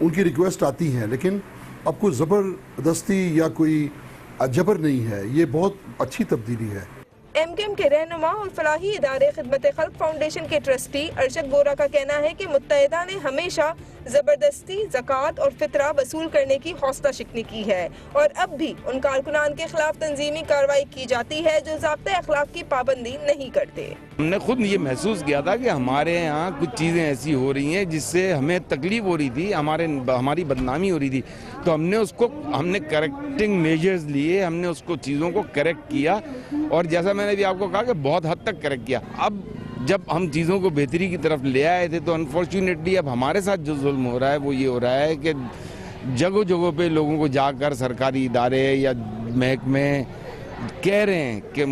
ان کی ریکویسٹ آتی ہیں، لیکن اب کوئی زبردستی یا کوئی جبر نہیں ہے. یہ بہت اچھی تبدیلی ہے. ایم کیو ایم کے رہنما اور فلاحی ادارے خدمت خلق فاؤنڈیشن کے ٹرسٹی ارشد بورا کا کہنا ہے کہ متحدہ نے ہمیشہ زبردستی زکوٰۃ اور فطرہ وصول کرنے کی حوصلہ شکنی کی ہے، اور اب بھی ان کارکنان کے خلاف تنظیمی کارروائی کی جاتی ہے جو ضابطۂ اخلاق کی پابندی نہیں کرتے. ہم نے خود یہ محسوس کیا تھا کہ ہمارے یہاں کچھ چیزیں ایسی ہو رہی ہیں جس سے ہمیں تکلیف ہو رہی تھی، ہماری بدنامی ہو رہی تھی، تو ہم نے کریکٹنگ میجرز لیے، ہم نے اس کو چیزوں کو کریکٹ کیا، اور جیسا میں نے بھی آپ کو کہا کہ بہت حد تک کریکٹ کیا. اب جب ہم چیزوں کو بہتری کی طرف لے آئے تھے تو انفارچونیٹلی اب ہمارے ساتھ جو ظلم ہو رہا ہے وہ یہ ہو رہا ہے کہ جگہ جگہ پہ لوگوں کو جا کر سرکاری ادارے یا محکمے کہہ رہے ہیں کہ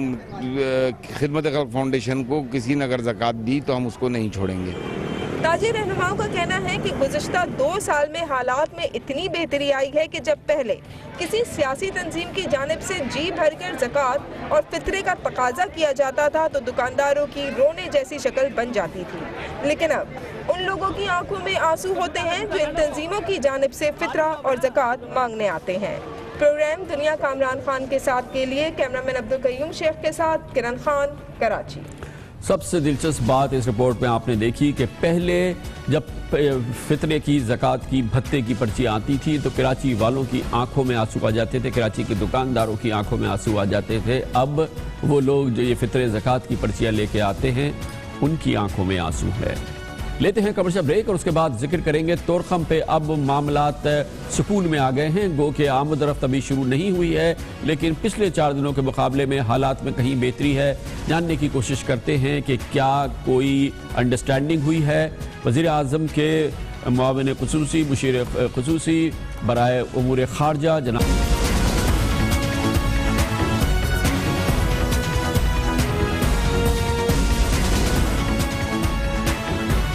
خدمت خلق فاؤنڈیشن کو کسی نے اگر زکوٰۃ دی تو ہم اس کو نہیں چھوڑیں گے. تاجر رہنماؤں کا کہنا ہے کہ گزشتہ 2 سال میں حالات میں اتنی بہتری آئی ہے کہ جب پہلے کسی سیاسی تنظیم کی جانب سے جی بھر کر زکوٰۃ اور فطرے کا تقاضا کیا جاتا تھا تو دکانداروں کی رونے جیسی شکل بن جاتی تھی، لیکن اب ان لوگوں کی آنکھوں میں آنسو ہوتے ہیں جو ان تنظیموں کی جانب سے فطرہ اور زکوٰۃ مانگنے آتے ہیں. پروگرام دنیا کامران خان کے ساتھ کے لیے کیمرامین عبدالقیوم شیخ کے ساتھ کرن خان، کراچی. سب سے دلچسپ بات اس رپورٹ میں آپ نے دیکھی کہ پہلے جب فطرے کی زکوٰۃ کی بھتے کی پرچی آتی تھی تو کراچی والوں کی آنکھوں میں آنسو آ جاتے تھے، کراچی کے دکانداروں کی آنکھوں میں آنسو آ جاتے تھے. اب وہ لوگ جو یہ فطرے زکوٰۃ کی پرچیاں لے کے آتے ہیں ان کی آنکھوں میں آنسو ہے. لیتے ہیں کمرشل بریک اور اس کے بعد ذکر کریں گے طورخم پہ اب معاملات سکون میں آ گئے ہیں. گو کہ آمد و رفت ابھی شروع نہیں ہوئی ہے لیکن پچھلے 4 دنوں کے مقابلے میں حالات میں کہیں بہتری ہے. جاننے کی کوشش کرتے ہیں کہ کیا کوئی انڈرسٹینڈنگ ہوئی ہے. وزیر اعظم کے معاون خصوصی مشیر خصوصی برائے امور خارجہ جناب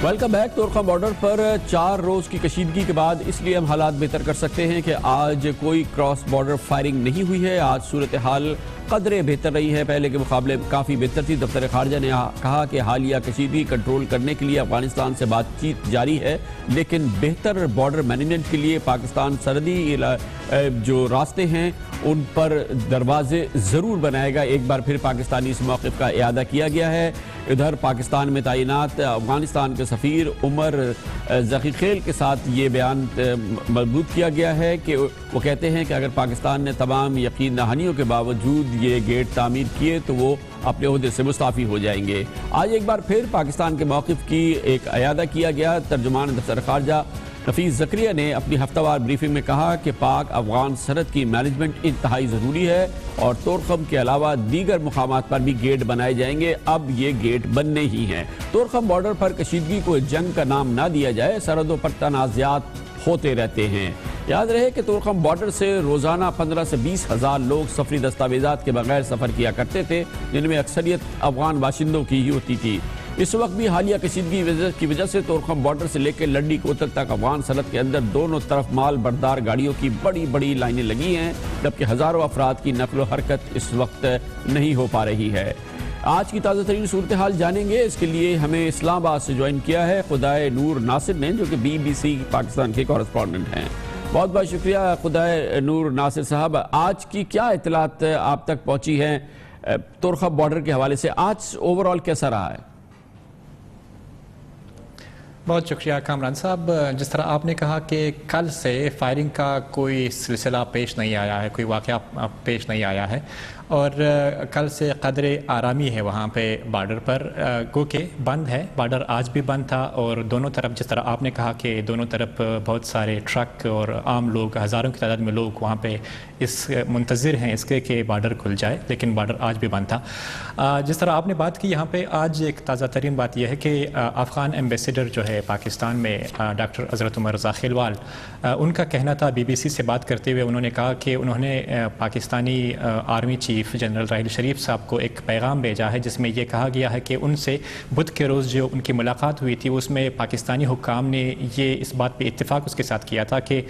ویلکم بیک. طورخم بارڈر پر 4 روز کی کشیدگی کے بعد اس لیے ہم حالات بہتر کر سکتے ہیں کہ آج کوئی کراس بارڈر فائرنگ نہیں ہوئی ہے. آج صورتحال قدرے بہتر رہی ہے، پہلے کے مقابلے کافی بہتر تھی. دفتر خارجہ نے کہا کہ حالیہ کشیدگی کنٹرول کرنے کے لیے افغانستان سے بات چیت جاری ہے، لیکن بہتر بارڈر مینجمنٹ کے لیے پاکستان سرحدی جو راستے ہیں ان پر دروازے ضرور بنائے گا. ایک بار پھر پاکستانی اس موقف کا اعادہ کیا گیا ہے. ادھر پاکستان میں تعینات افغانستان کے سفیر عمر ذخیخیل کے ساتھ یہ بیان مربوط کیا گیا ہے کہ وہ کہتے ہیں کہ اگر پاکستان نے تمام یقین دہانیوں کے باوجود یہ گیٹ تعمیر کیے تو وہ اپنے عہدے سے مستعفی ہو جائیں گے. آج ایک بار پھر پاکستان کے موقف کی ایک اعادہ کیا گیا. ترجمان دفتر خارجہ نفیس زکریا نے اپنی ہفتہ وار بریفنگ میں کہا کہ پاک افغان سرحد کی مینجمنٹ انتہائی ضروری ہے اور طورخم کے علاوہ دیگر مقامات پر بھی گیٹ بنائے جائیں گے. اب یہ گیٹ بننے ہی ہیں. طورخم بارڈر پر کشیدگی کو جنگ کا نام نہ دیا جائے، سرحدوں پر تنازعات ہوتے رہتے ہیں. یاد رہے کہ طورخم بارڈر سے روزانہ 15 سے 20 ہزار لوگ سفری دستاویزات کے بغیر سفر کیا کرتے تھے، جن میں اکثریت افغان باشندوں کی ہی ہوتی تھی. اس وقت بھی حالیہ کشیدگی کی وجہ سے طورخم بارڈر سے لے کے لڈی کوتل تک افغان سرحد کے اندر دونوں طرف مال بردار گاڑیوں کی بڑی بڑی لائنیں لگی ہیں، جبکہ ہزاروں افراد کی نقل و حرکت اس وقت نہیں ہو پا رہی ہے. آج کی تازہ ترین صورتحال جانیں گے. اس کے لیے ہمیں اسلام آباد سے جوائن کیا ہے خدائے نور ناصر نے، جو کہ BBC پاکستان کے کورسپونڈنٹ ہیں. بہت بہت شکریہ خدائے نور ناصر صاحب. آج کی کیا اطلاعات آپ تک پہنچی ہیں طورخم بارڈر کے حوالے سے؟ آج اوورآل کیسا رہا ہے؟ بہت شکریہ کامران صاحب. جس طرح آپ نے کہا کہ کل سے فائرنگ کا کوئی سلسلہ پیش نہیں آیا ہے، کوئی واقعہ پیش نہیں آیا ہے، اور کل سے قدر آرامی ہے وہاں پہ بارڈر پر. گو کہ بند ہے بارڈر، آج بھی بند تھا، اور دونوں طرف جس طرح آپ نے کہا کہ دونوں طرف بہت سارے ٹرک اور عام لوگ، ہزاروں کی تعداد میں لوگ وہاں پہ اس منتظر ہیں اس کے کہ بارڈر کھل جائے، لیکن بارڈر آج بھی بند تھا. جس طرح آپ نے بات کی یہاں پہ آج ایک تازہ ترین بات یہ ہے کہ افغان ایمبیسیڈر جو ہے پاکستان میں ڈاکٹر حضرت عمر رضا خیلوال، ان کا کہنا تھا BBC سے بات کرتے ہوئے، انہوں نے کہا کہ انہوں نے Pakistani army chief general Raheel Sharif صاحب کو ایک پیغام بھیجا ہے جس میں یہ کہا گیا ہے کہ ان سے بدھ کے روز جو ان کی ملاقات ہوئی تھی اس میں پاکستانی حکام نے یہ اس بات پہ اتفاق اس کے ساتھ کیا تھا کہ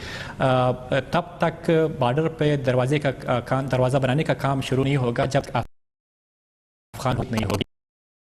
تب تک بارڈر پہ دروازہ بنانے کا کام شروع نہیں ہوگا جب افغان نہیں ہوگی.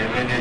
MNA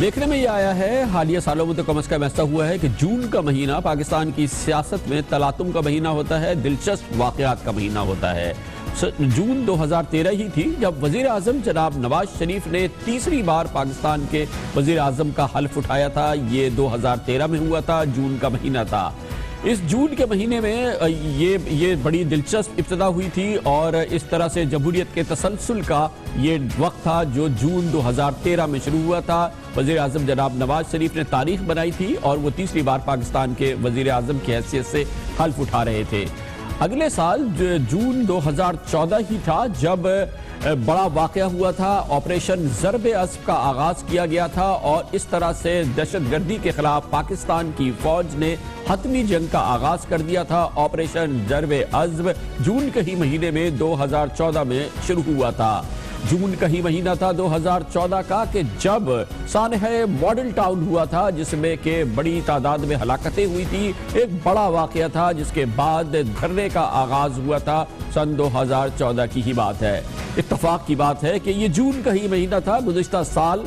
دیکھنے میں یہ آیا ہے حالیہ سالوں میں تو کم از کم ایسا ہوا ہے کہ جون کا مہینہ پاکستان کی سیاست میں تلاطم کا مہینہ ہوتا ہے، دلچسپ واقعات کا مہینہ ہوتا ہے۔ جون 2013 ہی تھی جب وزیر اعظم جناب نواز شریف نے تیسری بار پاکستان کے وزیر اعظم کا حلف اٹھایا تھا۔ یہ 2013 میں ہوا تھا، جون کا مہینہ تھا۔ اس جون کے مہینے میں یہ بڑی دلچسپ ابتدا ہوئی تھی اور اس طرح سے جمہوریت کے تسلسل کا یہ وقت تھا جو جون 2013 میں شروع ہوا تھا۔ وزیر اعظم جناب نواز شریف نے تاریخ بنائی تھی اور وہ تیسری بار پاکستان کے وزیر اعظم کی حیثیت سے حلف اٹھا رہے تھے۔ اگلے سال جون 2014 ہی تھا جب بڑا واقعہ ہوا تھا، آپریشن ضرب عصب کا آغاز کیا گیا تھا اور اس طرح سے دہشت گردی کے خلاف پاکستان کی فوج نے حتمی جنگ کا آغاز کر دیا تھا۔ آپریشن ضرب عصب جون کے ہی مہینے میں 2014 میں شروع ہوا تھا۔ جون کا ہی مہینہ تھا 2014 کا کہ جب سانحہ ماڈل ٹاؤن ہوا تھا جس میں کہ بڑی تعداد میں ہلاکتیں ہوئی تھی۔ ایک بڑا واقعہ تھا جس کے بعد دھرنے کا آغاز ہوا تھا۔ سن 2014 کی ہی بات ہے۔ اتفاق کی بات ہے کہ یہ جون کا ہی مہینہ تھا گزشتہ سال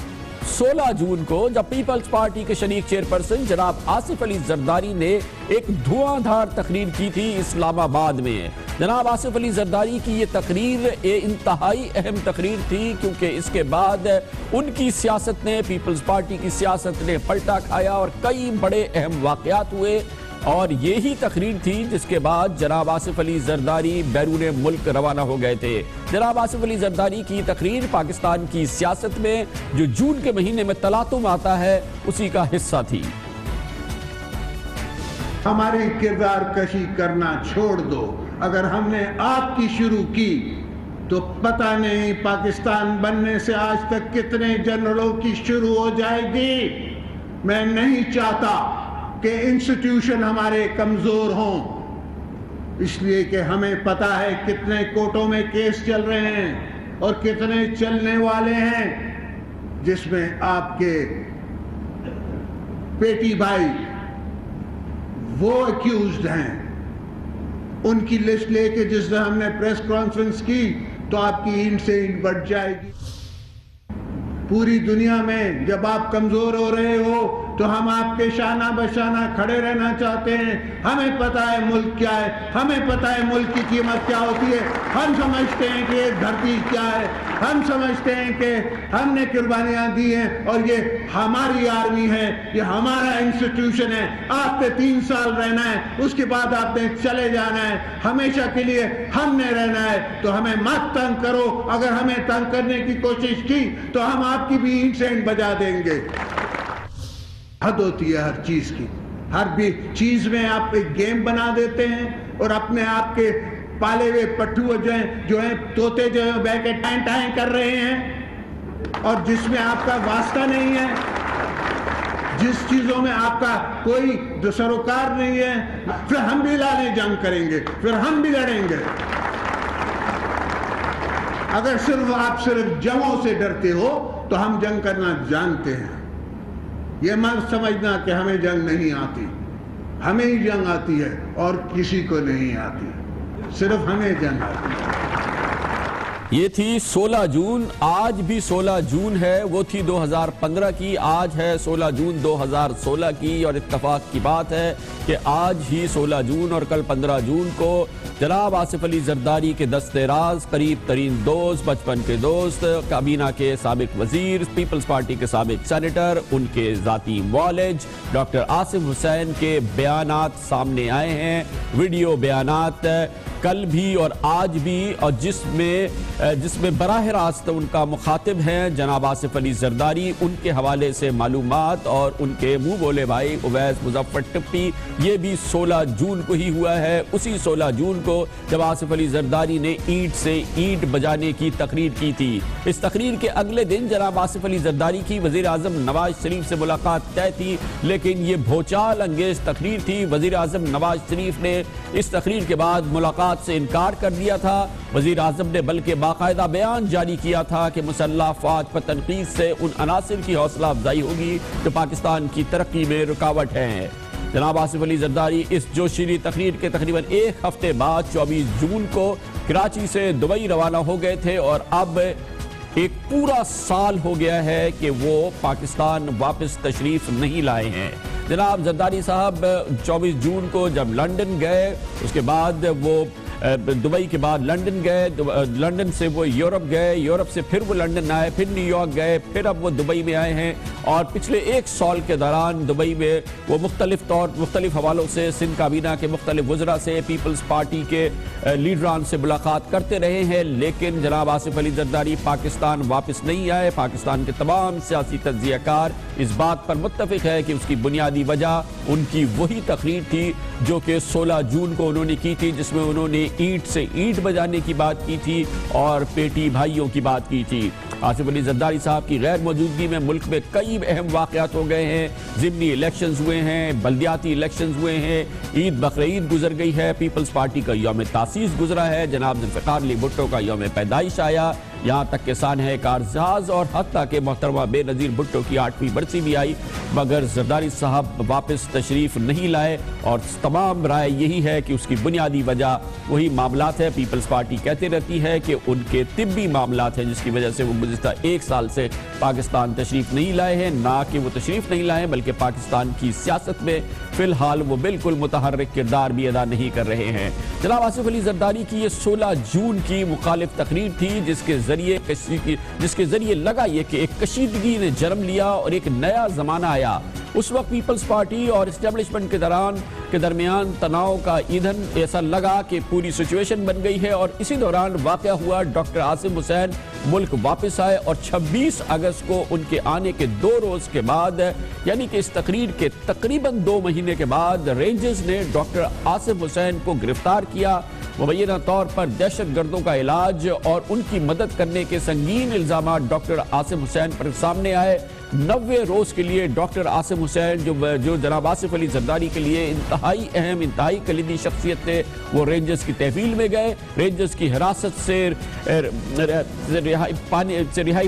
16 جون کو جب پیپلز پارٹی کے شریک چیئرپرسن جناب آصف علی زرداری نے ایک دھواں دھار تقریر کی تھی اسلام آباد میں۔ جناب آصف علی زرداری کی یہ تقریر انتہائی اہم تقریر تھی کیونکہ اس کے بعد ان کی سیاست نے، پیپلز پارٹی کی سیاست نے پلٹا کھایا اور کئی بڑے اہم واقعات ہوئے اور یہی تقریر تھی جس کے بعد جناب آصف علی زرداری بیرون ملک روانہ ہو گئے تھے۔ جناب آصف علی زرداری کی تقریر پاکستان کی سیاست میں جو جون کے مہینے میں تلاطم آتا ہے اسی کا حصہ تھی۔ ہماری کردار کشی کرنا چھوڑ دو، اگر ہم نے آپ کی شروع کی تو پتہ نہیں پاکستان بننے سے آج تک کتنے جنرلوں کی شروع ہو جائے گی۔ میں نہیں چاہتا کہ انسٹیٹیوشن ہمارے کمزور ہوں، اس لیے کہ ہمیں پتہ ہے کتنے کورٹوں میں کیس چل رہے ہیں اور کتنے چلنے والے ہیں جس میں آپ کے بیٹی بھائی وہ ایکیوزڈ ہیں۔ ان کی لسٹ لے کے جس دن ہم نے پریس کانفرنس کی تو آپ کی اینٹ سے اینٹ بڑھ جائے گی۔ پوری دنیا میں جب آپ کمزور ہو رہے ہو تو ہم آپ کے شانہ بشانہ کھڑے رہنا چاہتے ہیں۔ ہمیں پتہ ہے ملک کیا ہے، ہمیں پتہ ہے ملک کی قیمت کیا ہوتی ہے۔ ہم سمجھتے ہیں کہ یہ دھرتی کیا ہے، ہم سمجھتے ہیں کہ ہم نے قربانیاں دی ہیں اور یہ ہماری آرمی ہے، یہ ہمارا انسٹیٹیوشن ہے۔ آپ نے 3 سال رہنا ہے، اس کے بعد آپ نے چلے جانا ہے، ہمیشہ کے لیے ہم نے رہنا ہے، تو ہمیں مت تنگ کرو۔ اگر ہمیں تنگ کرنے کی کوشش کی تو ہم آپ کی بھی اینٹ سے اینٹ بجا دیں گے۔ حد ہوتی ہے ہر چیز کی، ہر بھی چیز میں آپ ایک گیم بنا دیتے ہیں اور اپنے آپ کے پالے ہوئے پٹھو جو ہیں طوطے جو ہیں بیٹھ کے ٹائیں ٹائیں کر رہے ہیں اور جس میں آپ کا واسطہ نہیں ہے، جس چیزوں میں آپ کا کوئی سروکار نہیں ہے، پھر ہم بھی لانے جنگ کریں گے، پھر ہم بھی لڑیں گے۔ اگر آپ صرف جنگوں سے ڈرتے ہو تو ہم جنگ کرنا جانتے ہیں۔ یہ مت سمجھنا کہ ہمیں جنگ نہیں آتی، ہمیں ہی جنگ آتی ہے اور کسی کو نہیں آتی، صرف ہمیں جنگ آتی ہے۔ یہ تھی 16 جون، آج بھی 16 جون ہے، وہ تھی 2015 کی، آج ہے 16 جون 2016 کی، اور اتفاق کی بات ہے کہ آج ہی 16 جون اور کل 15 جون کو جناب آصف علی زرداری کے دست راز، قریب ترین دوست، بچپن کے دوست، کابینہ کے سابق وزیر، پیپلز پارٹی کے سابق سینیٹر، ان کے ذاتی معالج ڈاکٹر آصف حسین کے بیانات سامنے آئے ہیں، ویڈیو بیانات کل بھی اور آج بھی، اور جس میں براہ راست ان کا مخاطب ہیں جناب آصف علی زرداری، ان کے حوالے سے معلومات اور ان کے منہ بولے بھائی اویس مظفر ٹپی، یہ بھی 16 جون کو ہی ہوا ہے۔ اسی 16 جون کو جب آصف علی زرداری نے اینٹ سے اینٹ بجانے کی تقریر کی تھی۔ اس تقریر کے اگلے دن جناب آصف علی زرداری کی وزیر اعظم نواز شریف سے ملاقات طے تھی، لیکن یہ بھوچال انگیز تقریر تھی۔ وزیر اعظم نواز شریف نے اس تقریر کے بعد ملاقات سے انکار کر دیا تھا۔ وزیر اعظم نے بلکہ باقاعدہ بیان جاری کیا تھا کہ مسلح افواج پر تنقید سے ان عناصر کی حوصلہ افزائی ہوگی جو پاکستان کی ترقی میں رکاوٹ ہیں۔ جناب آصف علی زرداری اس جوشیلی تقریر کے تقریباً ایک ہفتے بعد 24 جون کو کراچی سے دبئی روانہ ہو گئے تھے اور اب ایک پورا سال ہو گیا ہے کہ وہ پاکستان واپس تشریف نہیں لائے ہیں۔ جناب زرداری صاحب 24 جون کو جب لندن گئے، اس کے بعد وہ دبئی کے بعد لندن گئے، لندن سے وہ یورپ گئے، یورپ سے پھر وہ لندن آئے، پھر نیو یارک گئے، پھر اب وہ دبئی میں آئے ہیں، اور پچھلے ایک سال کے دوران دبئی میں وہ مختلف حوالوں سے سندھ کابینہ کے مختلف وزراء سے، پیپلز پارٹی کے لیڈران سے ملاقات کرتے رہے ہیں، لیکن جناب آصف علی زرداری پاکستان واپس نہیں آئے۔ پاکستان کے تمام سیاسی تجزیہ کار اس بات پر متفق ہے کہ اس کی بنیادی وجہ ان کی وہی تقریر تھی جو کہ 16 جون کو انہوں نے کی تھی، جس میں انہوں نے اینٹ سے اینٹ بجانے کی بات کی تھی اور پیٹی بھائیوں کی بات کی تھی۔ آصف علی زرداری صاحب کی غیر موجودگی میں ملک میں کئی اہم واقعات ہو گئے ہیں، ضمنی الیکشنز ہوئے ہیں، بلدیاتی الیکشنز ہوئے ہیں، عید بقرعید گزر گئی ہے، پیپلز پارٹی کا یوم تاسیس گزرا ہے، جناب ذوالفقار علی بھٹو کا یوم پیدائش آیا، یہاں تک کہ سانحہ کارساز اور حتیٰ کہ محترمہ بے نظیر بھٹو کی 8ویں برسی بھی آئی، مگر زرداری صاحب واپس تشریف نہیں لائے، اور تمام رائے یہی ہے کہ اس کی بنیادی وجہ وہی معاملات ہے۔ پیپلز پارٹی کہتے رہتی ہے کہ ان کے طبی معاملات ہیں جس کی وجہ سے وہ گزشتہ ایک سال سے پاکستان تشریف نہیں لائے ہیں، نہ کہ وہ تشریف نہیں لائے بلکہ پاکستان کی سیاست میں فی الحال وہ بالکل متحرک کردار بھی ادا نہیں کر رہے ہیں۔ جناب آصف علی زرداری کی یہ 16 جون کی مخالف تقریر تھی جس کے ذریعے لگا یہ کہ ایک کشیدگی نے جنم لیا اور ایک نیا زمانہ آیا۔ اس وقت پیپلز پارٹی اور اسٹیبلشمنٹ کے درمیان تناؤ کا ایندھن ایسا لگا کہ پوری سچویشن بن گئی ہے، اور اسی دوران واقعہ ہوا ڈاکٹر عاصم حسین ملک واپس آئے، اور 26 اگست کو ان کے آنے کے 2 روز کے بعد، یعنی کہ اس تقریر کے تقریباً 2 مہینے کے بعد، رینجرز نے ڈاکٹر عاصم حسین کو گرفتار کیا۔ مبینہ طور پر دہشت گردوں کا علاج اور ان کی مدد کرنے کے سنگین الزامات ڈاکٹر عاصم حسین پر سامنے آئے۔ 90 روز کے لیے ڈاکٹر عاصم حسین جو جناب آصف علی زرداری کے لیے انتہائی اہم، انتہائی کلیدی شخصیت تھے، وہ رینجرز کی تحویل میں گئے۔ رینجرز کی حراست سے رہائی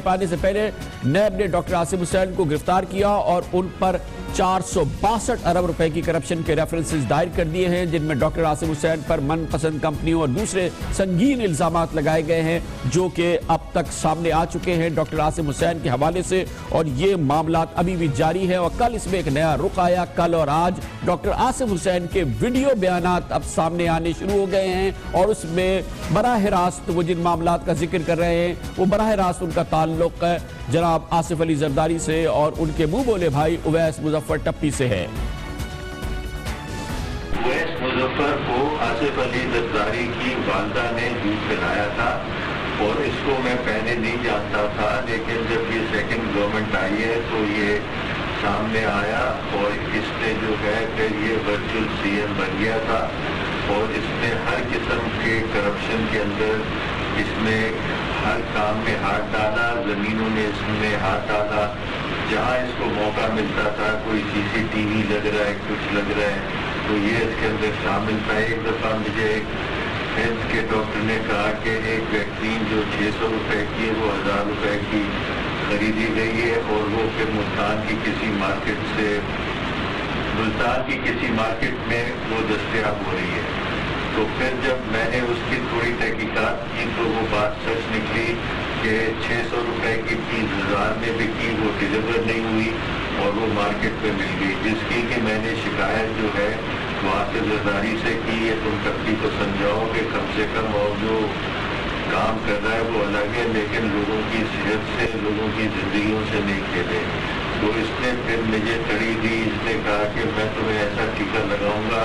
پانے سے پہلے نیب نے ڈاکٹر عاصم حسین کو گرفتار کیا اور ان پر 462 ارب روپے کی کرپشن کے ریفرنسز دائر کر دیے ہیں، جن میں ڈاکٹر عاصم حسین پر من پسند کمپنیوں اور دوسرے سنگین الزامات لگائے گئے ہیں جو کہ اب تک سامنے آ چکے ہیں ڈاکٹر عاصم حسین کے حوالے سے، اور یہ معاملات ابھی بھی جاری ہے۔ اور کل اس میں ایک نیا رخ آیا، کل اور آج ڈاکٹر عاصم حسین کے ویڈیو بیانات اب سامنے آنے شروع ہو گئے ہیں، اور اس میں براہ راست وہ جن معاملات کا ذکر کر رہے ہیں وہ براہ راست ان کا تعلق جناب آصف علی زرداری سے اور ان کے منہ بولے بھائی اویس مظفر ٹپی سے ہے۔ اویس مظفر کو آصف علی زرداری کی والدہ نے دودھ پلایا تھا، اور اس کو میں پہلے نہیں جانتا تھا، لیکن جب یہ سیکنڈ گورنمنٹ آئی ہے تو یہ سامنے آیا، اور اس نے جو ہے پھر یہ ورچوئل سی ایم بن گیا تھا، اور اس نے ہر قسم کے کرپشن کے اندر اس میں ہر کام میں ہاتھ ڈالا، زمینوں میں اس میں ہاتھ ڈالا، جہاں اس کو موقع ملتا تھا، کوئی سی سی ٹی وی لگ رہا ہے، کچھ لگ رہا ہے تو یہ اس کے اندر شامل تھا۔ ایک دفعہ مجھے ایک ہیلتھ کے ڈاکٹر نے کہا کہ ایک ویکسین جو 600 روپے کی ہے وہ 1000 روپے کی خریدی گئی ہے، اور وہ پھر ملتان کی کسی مارکیٹ میں وہ دستیاب ہو رہی ہے۔ تو پھر جب میں نے اس کی تھوڑی تحقیقات کی تو وہ بات سچ نکلی کہ 600 روپے کی چیز 1000 میں بکی، وہ ڈیلیور نہیں ہوئی اور وہ مارکیٹ پہ مل گئی، جس کی کہ میں نے شکایت جو ہے وہ آصف زرداری سے کی ہے۔ تم کبھی تو سمجھاؤ کہ کم سے کم اور جو کام کر رہا ہے وہ الگ ہے، لیکن لوگوں کی صحت سے، لوگوں کی زندگیوں سے نہیں کھیلے۔ تو اس نے پھر مجھے تڑی دی، اس نے کہا کہ میں تمہیں ایسا ٹیکہ لگاؤں گا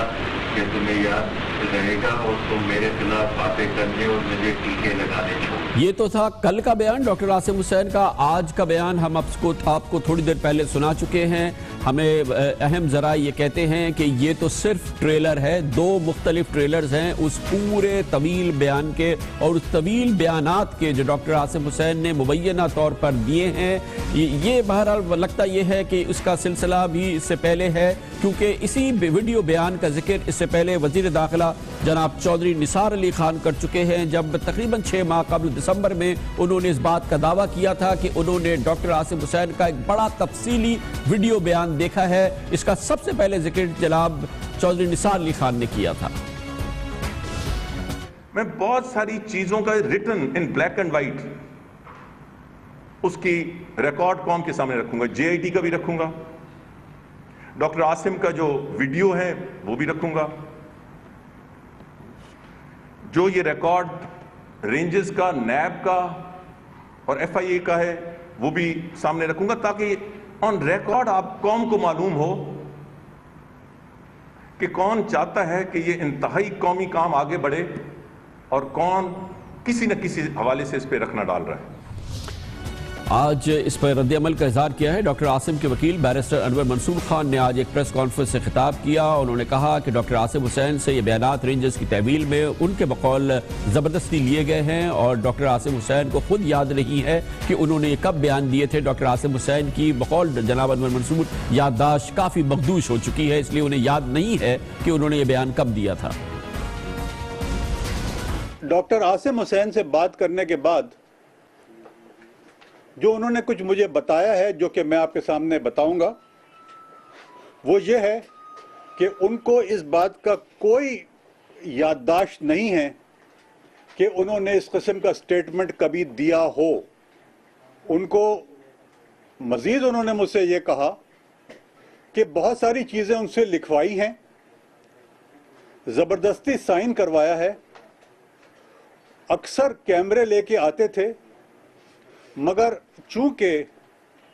کہ تمہیں یاد رہے گا، اور تم میرے خلاف باتیں کرنے اور مجھے ٹیکے لگانے چھوڑ۔ یہ تو تھا کل کا بیان ڈاکٹر عاصم حسین کا۔ آج کا بیان ہم آپ کو تھوڑی دیر پہلے سنا چکے ہیں۔ ہمیں اہم ذرائع یہ کہتے ہیں کہ یہ تو صرف ٹریلر ہے، 2 مختلف ٹریلرز ہیں اس پورے طویل بیان کے، اور اس طویل بیانات کے جو ڈاکٹر عاصم حسین نے مبینہ طور پر دیے ہیں۔ یہ بہرحال لگتا یہ ہے کہ اس کا سلسلہ بھی اس سے پہلے ہے، کیونکہ اسی ویڈیو بیان کا ذکر اس سے پہلے وزیر داخلہ جناب چودھری نثار علی خان کر چکے ہیں، جب تقریباً 6 ماہ قبل دسمبر میں انہوں نے اس بات کا دعویٰ کیا تھا کہ انہوں نے ڈاکٹر عاصم حسین کا ایک بڑا تفصیلی ویڈیو بیان دیکھا ہے۔ اس کا سب سے پہلے ذکر جناب چودھری نثار علی خان نے کیا تھا۔ میں بہت ساری چیزوں کا written in black and white اس کی ریکارڈ قوم کے سامنے رکھوں گا. JIT کا بھی رکھوں گا, ڈاکٹر عاصم کا جو ویڈیو ہے وہ بھی رکھوں گا, جو یہ ریکارڈ رینجز کا, نیب کا اور FIA کا ہے وہ بھی سامنے رکھوں گا, تاکہ آن ریکارڈ آپ قوم کو معلوم ہو کہ کون چاہتا ہے کہ یہ انتہائی قومی کام آگے بڑھے اور کون کسی نہ کسی حوالے سے اس پہ رکھنا ڈال رہا ہے. آج اس پر رد عمل کا اظہار کیا ہے. ڈاکٹر عاصم کے وکیل بیرسٹر انور منصور خان نے آج ایک پریس کانفرنس سے خطاب کیا. انہوں نے کہا کہ ڈاکٹر عاصم حسین سے یہ بیانات رینجرز کی تحویل میں ان کے بقول زبردستی لیے گئے ہیں اور ڈاکٹر عاصم حسین کو خود یاد نہیں ہے کہ انہوں نے یہ کب بیان دیے تھے. ڈاکٹر عاصم حسین کی بقول جناب انور منصور یادداشت کافی مخدوش ہو چکی ہے, اس لیے انہیں یاد نہیں ہے کہ انہوں نے یہ بیان کب دیا تھا. ڈاکٹر عاصم حسین سے بات کرنے کے بعد جو انہوں نے کچھ مجھے بتایا ہے, جو کہ میں آپ کے سامنے بتاؤں گا, وہ یہ ہے کہ ان کو اس بات کا کوئی یادداشت نہیں ہے کہ انہوں نے اس قسم کا سٹیٹمنٹ کبھی دیا ہو. ان کو مزید انہوں نے مجھ سے یہ کہا کہ بہت ساری چیزیں ان سے لکھوائی ہیں, زبردستی سائن کروایا ہے, اکثر کیمرے لے کے آتے تھے, مگر چونکہ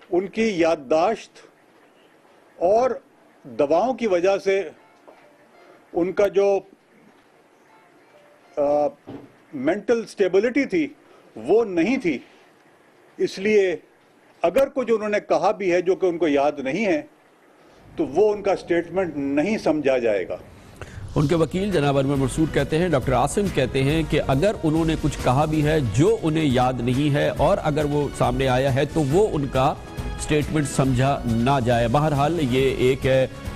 ان کی یادداشت اور دواؤں کی وجہ سے ان کا جو مینٹل سٹیبلٹی تھی وہ نہیں تھی, اس لیے اگر کچھ انہوں نے کہا بھی ہے جو کہ ان کو یاد نہیں ہے تو وہ ان کا سٹیٹمنٹ نہیں سمجھا جائے گا. ان کے وکیل جناب انور منصور کہتے ہیں ڈاکٹر عاصم کہتے ہیں کہ اگر انہوں نے کچھ کہا بھی ہے جو انہیں یاد نہیں ہے اور اگر وہ سامنے آیا ہے تو وہ ان کا سٹیٹمنٹ سمجھا نہ جائے. بہرحال یہ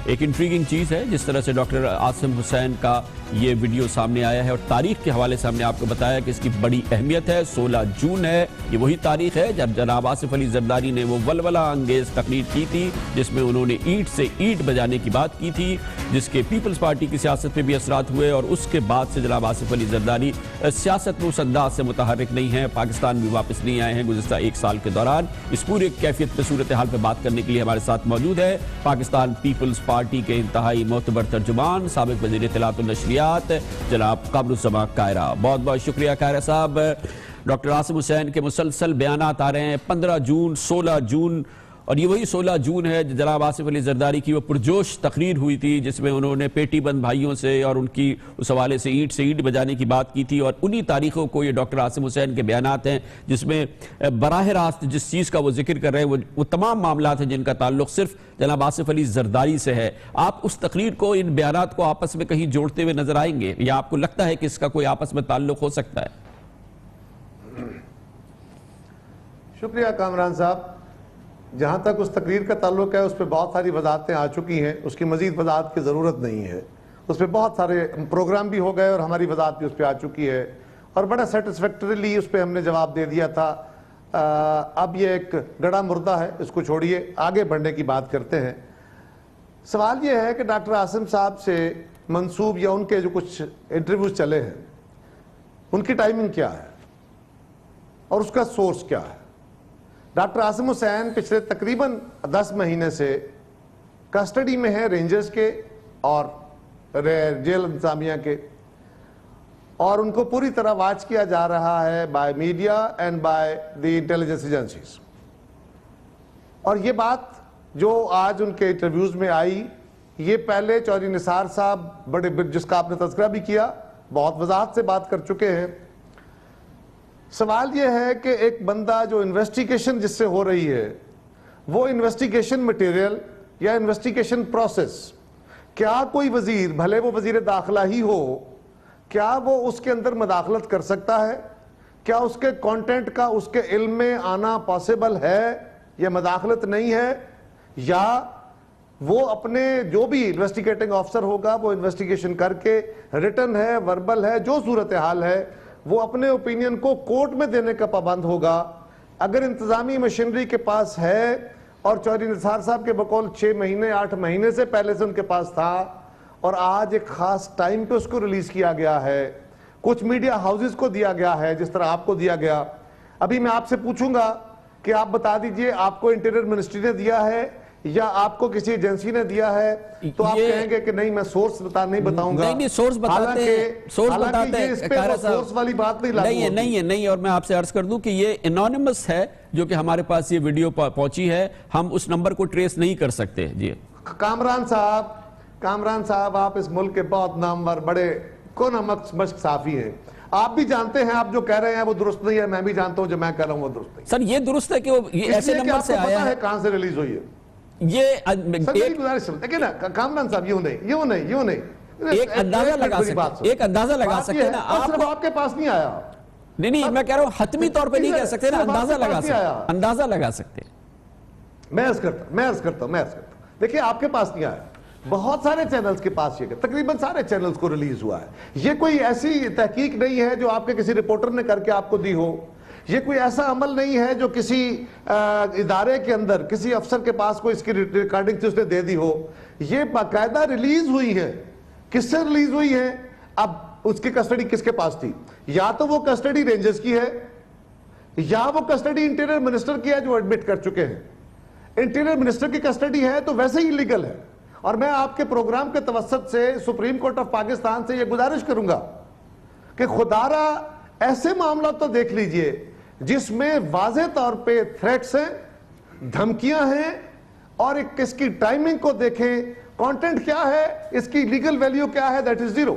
ایک انٹریگنگ چیز ہے جس طرح سے ڈاکٹر عاصم حسین کا یہ ویڈیو سامنے آیا ہے, اور تاریخ کے حوالے سے ہم نے آپ کو بتایا کہ اس کی بڑی اہمیت ہے. 16 جون ہے, یہ وہی تاریخ ہے جب جناب آصف علی زرداری نے وہ ولولہ انگیز تقریر کی تھی جس میں انہوں نے اینٹ سے اینٹ بجانے کی بات کی تھی, جس کے پیپلز پارٹی کی سیاست پہ بھی اثرات ہوئے, اور اس کے بعد سے جناب آصف علی زرداری سیاست میں اس انداز سے متحرک نہیں ہیں, پاکستان بھی واپس نہیں آئے ہیں گزشتہ 1 سال کے دوران. اس پورے کیفیت پہ صورتحال پہ بات کرنے کے لیے ہمارے ساتھ موجود ہے پاکستان پیپلز پارٹی کے انتہائی معتبر ترجمان سابق وزیر اطلاعات و نشریات جناب قمر الزمان قاہرہ. بہت بہت شکریہ قاہرہ صاحب. ڈاکٹر عاصم حسین کے مسلسل بیانات آ رہے ہیں 15 جون 16 جون, اور یہ وہی 16 جون ہے جناب آصف علی زرداری کی وہ پرجوش تقریر ہوئی تھی جس میں انہوں نے پیٹی بند بھائیوں سے اور ان کی اس حوالے سے اینٹ بجانے کی بات کی تھی, اور انہی تاریخوں کو یہ ڈاکٹر عاصم حسین کے بیانات ہیں جس میں براہ راست جس چیز کا وہ ذکر کر رہے ہیں وہ تمام معاملات ہیں جن کا تعلق صرف جناب آصف علی زرداری سے ہے. آپ اس تقریر کو, ان بیانات کو آپس میں کہیں جوڑتے ہوئے نظر آئیں گے, یا آپ کو لگتا ہے کہ اس کا کوئی آپس میں تعلق ہو سکتا ہے؟ شکریہ کامران صاحب. جہاں تک اس تقریر کا تعلق ہے اس پہ بہت ساری وضاحتیں آ چکی ہیں, اس کی مزید وضاحت کی ضرورت نہیں ہے. اس پہ بہت سارے پروگرام بھی ہو گئے اور ہماری وضاحت بھی اس پہ آ چکی ہے اور بڑا سیٹسفیکٹریلی اس پہ ہم نے جواب دے دیا تھا. اب یہ ایک گڑا مردہ ہے, اس کو چھوڑیے, آگے بڑھنے کی بات کرتے ہیں. سوال یہ ہے کہ ڈاکٹر عاصم صاحب سے منسوب یا ان کے جو کچھ انٹرویوز چلے ہیں ان کی ٹائمنگ کیا ہے اور اس کا سورس کیا ہے. ڈاکٹر عاصم حسین پچھلے تقریباً 10 مہینے سے کسٹڈی میں ہیں رینجرز کے اور جیل انتظامیہ کے, اور ان کو پوری طرح واچ کیا جا رہا ہے by media and by the intelligence agencies. اور یہ بات جو آج ان کے انٹرویوز میں آئی, یہ پہلے چودھری نثار صاحب بڑے جس کا آپ نے تذکرہ بھی کیا بہت وضاحت سے بات کر چکے ہیں. سوال یہ ہے کہ ایک بندہ جو انویسٹیگیشن جس سے ہو رہی ہے وہ انویسٹیگیشن مٹیریل یا انویسٹیگیشن پروسیس, کیا کوئی وزیر, بھلے وہ وزیر داخلہ ہی ہو, کیا وہ اس کے اندر مداخلت کر سکتا ہے؟ کیا اس کے کانٹینٹ کا اس کے علم میں آنا پاسبل ہے یا مداخلت نہیں ہے؟ یا وہ اپنے جو بھی انویسٹیگیٹنگ آفسر ہوگا وہ انویسٹیگیشن کر کے ریٹن ہے, وربل ہے, جو صورتحال ہے وہ اپنے اوپینین کو کورٹ میں دینے کا پابند ہوگا. اگر انتظامی مشینری کے پاس ہے اور چودھری نثار صاحب کے بقول 6 مہینے 8 مہینے سے پہلے سے ان کے پاس تھا اور آج ایک خاص ٹائم پہ اس کو ریلیز کیا گیا ہے, کچھ میڈیا ہاؤسز کو دیا گیا ہے جس طرح آپ کو دیا گیا. ابھی میں آپ سے پوچھوں گا کہ آپ بتا دیجئے آپ کو انٹیریئر منسٹری نے دیا ہے یا آپ کو کسی ایجنسی نے دیا ہے, تو آپ کہیں گے کہ نہیں میں سورس نہیں بتاؤں گا. نہیں سورس بتاتے ہیں اس پہ سورس والی بات نہیں لاگو ہوتی. نہیں, اور میں آپ سے عرض کر دوں کہ یہ انونیمس ہے جو کہ ہمارے پاس یہ ویڈیو پہنچی ہے, ہم اس نمبر کو ٹریس نہیں کر سکتے. جی کامران صاحب آپ اس ملک کے بہت نامور بڑے کونا مشق صحافی ہیں, آپ بھی جانتے ہیں آپ جو کہہ رہے ہیں وہ درست نہیں ہے, میں بھی جانتا ہوں جو میں کہہ رہا ہوں وہ درست نہیں. سر یہ درست ہے کہ وہ ایسے نمبر سے آیا ہے, کہاں سے ریلیز ہوئی ہے یہ دیکھیں نا کامران صاحب یوں نہیں ایک اندازہ لگا سکتے ہیں نا آپ کے پاس نہیں آیا. نہیں میں کہہ رہا ہوں حتمی طور پہ نہیں کہہ سکتے نا, اندازہ لگا سکتے ہیں. میں عرض کرتا ہوں دیکھیں آپ کے پاس نہیں آیا, بہت سارے چینلز کے پاس یہ تقریباً سارے چینلز کو ریلیز ہوا ہے. یہ کوئی ایسی تحقیق نہیں ہے جو آپ کے کسی رپورٹر نے کر کے آپ کو دی ہو, یہ کوئی ایسا عمل نہیں ہے جو کسی ادارے کے اندر کسی افسر کے پاس کوئی اس کی ریکارڈنگ سے اس نے دے دی ہو. یہ باقاعدہ ریلیز ہوئی ہے. کس سے ریلیز ہوئی ہے؟ اب اس کی کسٹڈی کس کے پاس تھی؟ یا تو وہ کسٹڈی رینجرز کی ہے یا وہ کسٹڈی انٹیریئر منسٹر کی ہے جو ایڈمٹ کر چکے ہیں. انٹیریئر منسٹر کی کسٹڈی ہے تو ویسے ہی لیگل ہے. اور میں آپ کے پروگرام کے توسط سے سپریم کورٹ آف پاکستان سے یہ گزارش کروں گا کہ خدارہ ایسے معاملات تو دیکھ لیجئے جس میں واضح طور پہ تھریٹس ہیں, دھمکیاں ہیں, اور اس کی ٹائمنگ کو دیکھیں, کانٹینٹ کیا ہے, اس کی لیگل ویلیو کیا ہے, دیٹ از زیرو.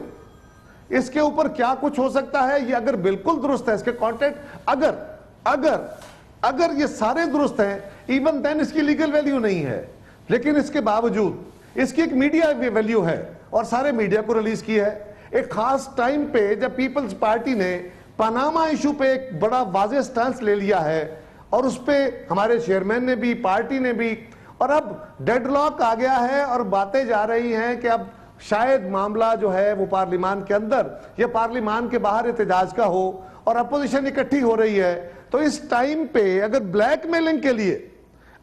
اس کے اوپر کیا کچھ ہو سکتا ہے, یہ اگر بالکل درست ہے اس کے کانٹینٹ, اگر یہ سارے درست ہیں, ایون دین اس کی لیگل ویلیو نہیں ہے. لیکن اس کے باوجود اس کی ایک میڈیا ویلیو ہے اور سارے میڈیا کو ریلیز کی ہے. ایک خاص ٹائم پہ جب پیپلز پارٹی نے پاناما ایشو پہ ایک بڑا واضح سٹانس لے لیا ہے, اور اس پہ ہمارے چیئرمین نے بھی, پارٹی نے بھی, اور اب ڈیڈ لاک آ گیا ہے اور باتیں جا رہی ہیں کہ اب شاید معاملہ جو ہے وہ پارلیمان کے اندر یا پارلیمان کے باہر احتجاج کا ہو, اور اپوزیشن اکٹھی ہو رہی ہے. تو اس ٹائم پہ اگر بلیک میلنگ کے لیے,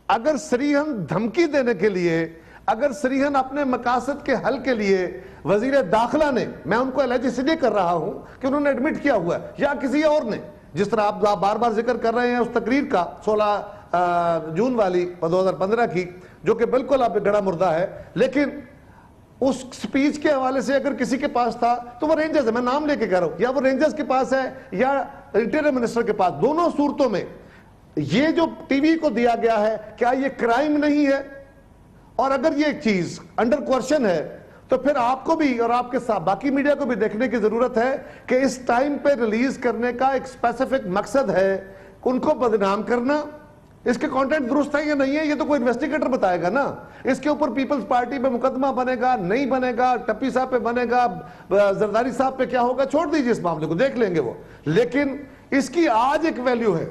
اگر سریحن دھمکی دینے کے لیے, اگر سریحن اپنے مقاصد کے حل کے لیے وزیر داخلہ نے, میں ان کو الرج اس لیے کر رہا ہوں کہ انہوں نے ایڈمٹ کیا ہوا ہے, یا کسی اور نے, جس طرح آپ بار بار ذکر کر رہے ہیں اس تقریر کا 16 جون والی 2015 کی, جو کہ بالکل آپ گڑا مردہ ہے, لیکن اس سپیچ کے حوالے سے اگر کسی کے پاس تھا تو وہ رینجرز ہے, میں نام لے کے کہہ رہا ہوں, یا وہ رینجرز کے پاس ہے یا انٹیریئر منسٹر کے پاس. دونوں صورتوں میں یہ جو ٹی وی کو دیا گیا ہے, کیا یہ کرائم نہیں ہے؟ اور اگر یہ ایک چیز انڈر کوشچن ہے تو پھر آپ کو بھی اور آپ کے ساتھ باقی میڈیا کو بھی دیکھنے کی ضرورت ہے کہ اس ٹائم پہ ریلیز کرنے کا ایک اسپیسیفک مقصد ہے ان کو بدنام کرنا. اس کے کانٹینٹ درست ہے یا نہیں ہے یہ تو کوئی انویسٹیگیٹر بتائے گا نا. اس کے اوپر پیپلز پارٹی پہ مقدمہ بنے گا, نہیں بنے گا, ٹپی صاحب پہ بنے گا, زرداری صاحب پہ کیا ہوگا, چھوڑ دیجئے اس معاملے کو, دیکھ لیں گے وہ. لیکن اس کی آج ایک ویلیو ہے,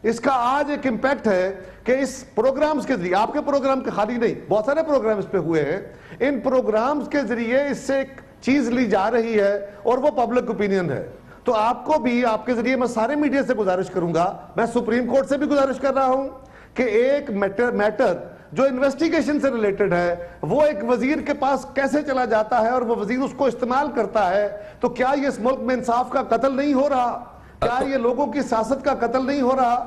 اس کا آج ایک امپیکٹ ہے کہ اس پروگرامز کے ذریعے, آپ کے پروگرام کے خالی نہیں, بہت سارے پروگرام اس پہ ہوئے ہیں, ان پروگرامز کے ذریعے اس سے ایک چیز لی جا رہی ہے اور وہ پبلک اوپینین ہے. تو آپ کو بھی, آپ کے ذریعے میں سارے میڈیا سے گزارش کروں گا, میں سپریم کورٹ سے بھی گزارش کر رہا ہوں کہ ایک میٹر جو انویسٹیگیشن سے ریلیٹڈ ہے وہ ایک وزیر کے پاس کیسے چلا جاتا ہے اور وہ وزیر اس کو استعمال کرتا ہے, تو کیا یہ اس ملک میں انصاف کا قتل نہیں ہو رہا؟ کیا یہ لوگوں کی سیاست کا قتل نہیں ہو رہا؟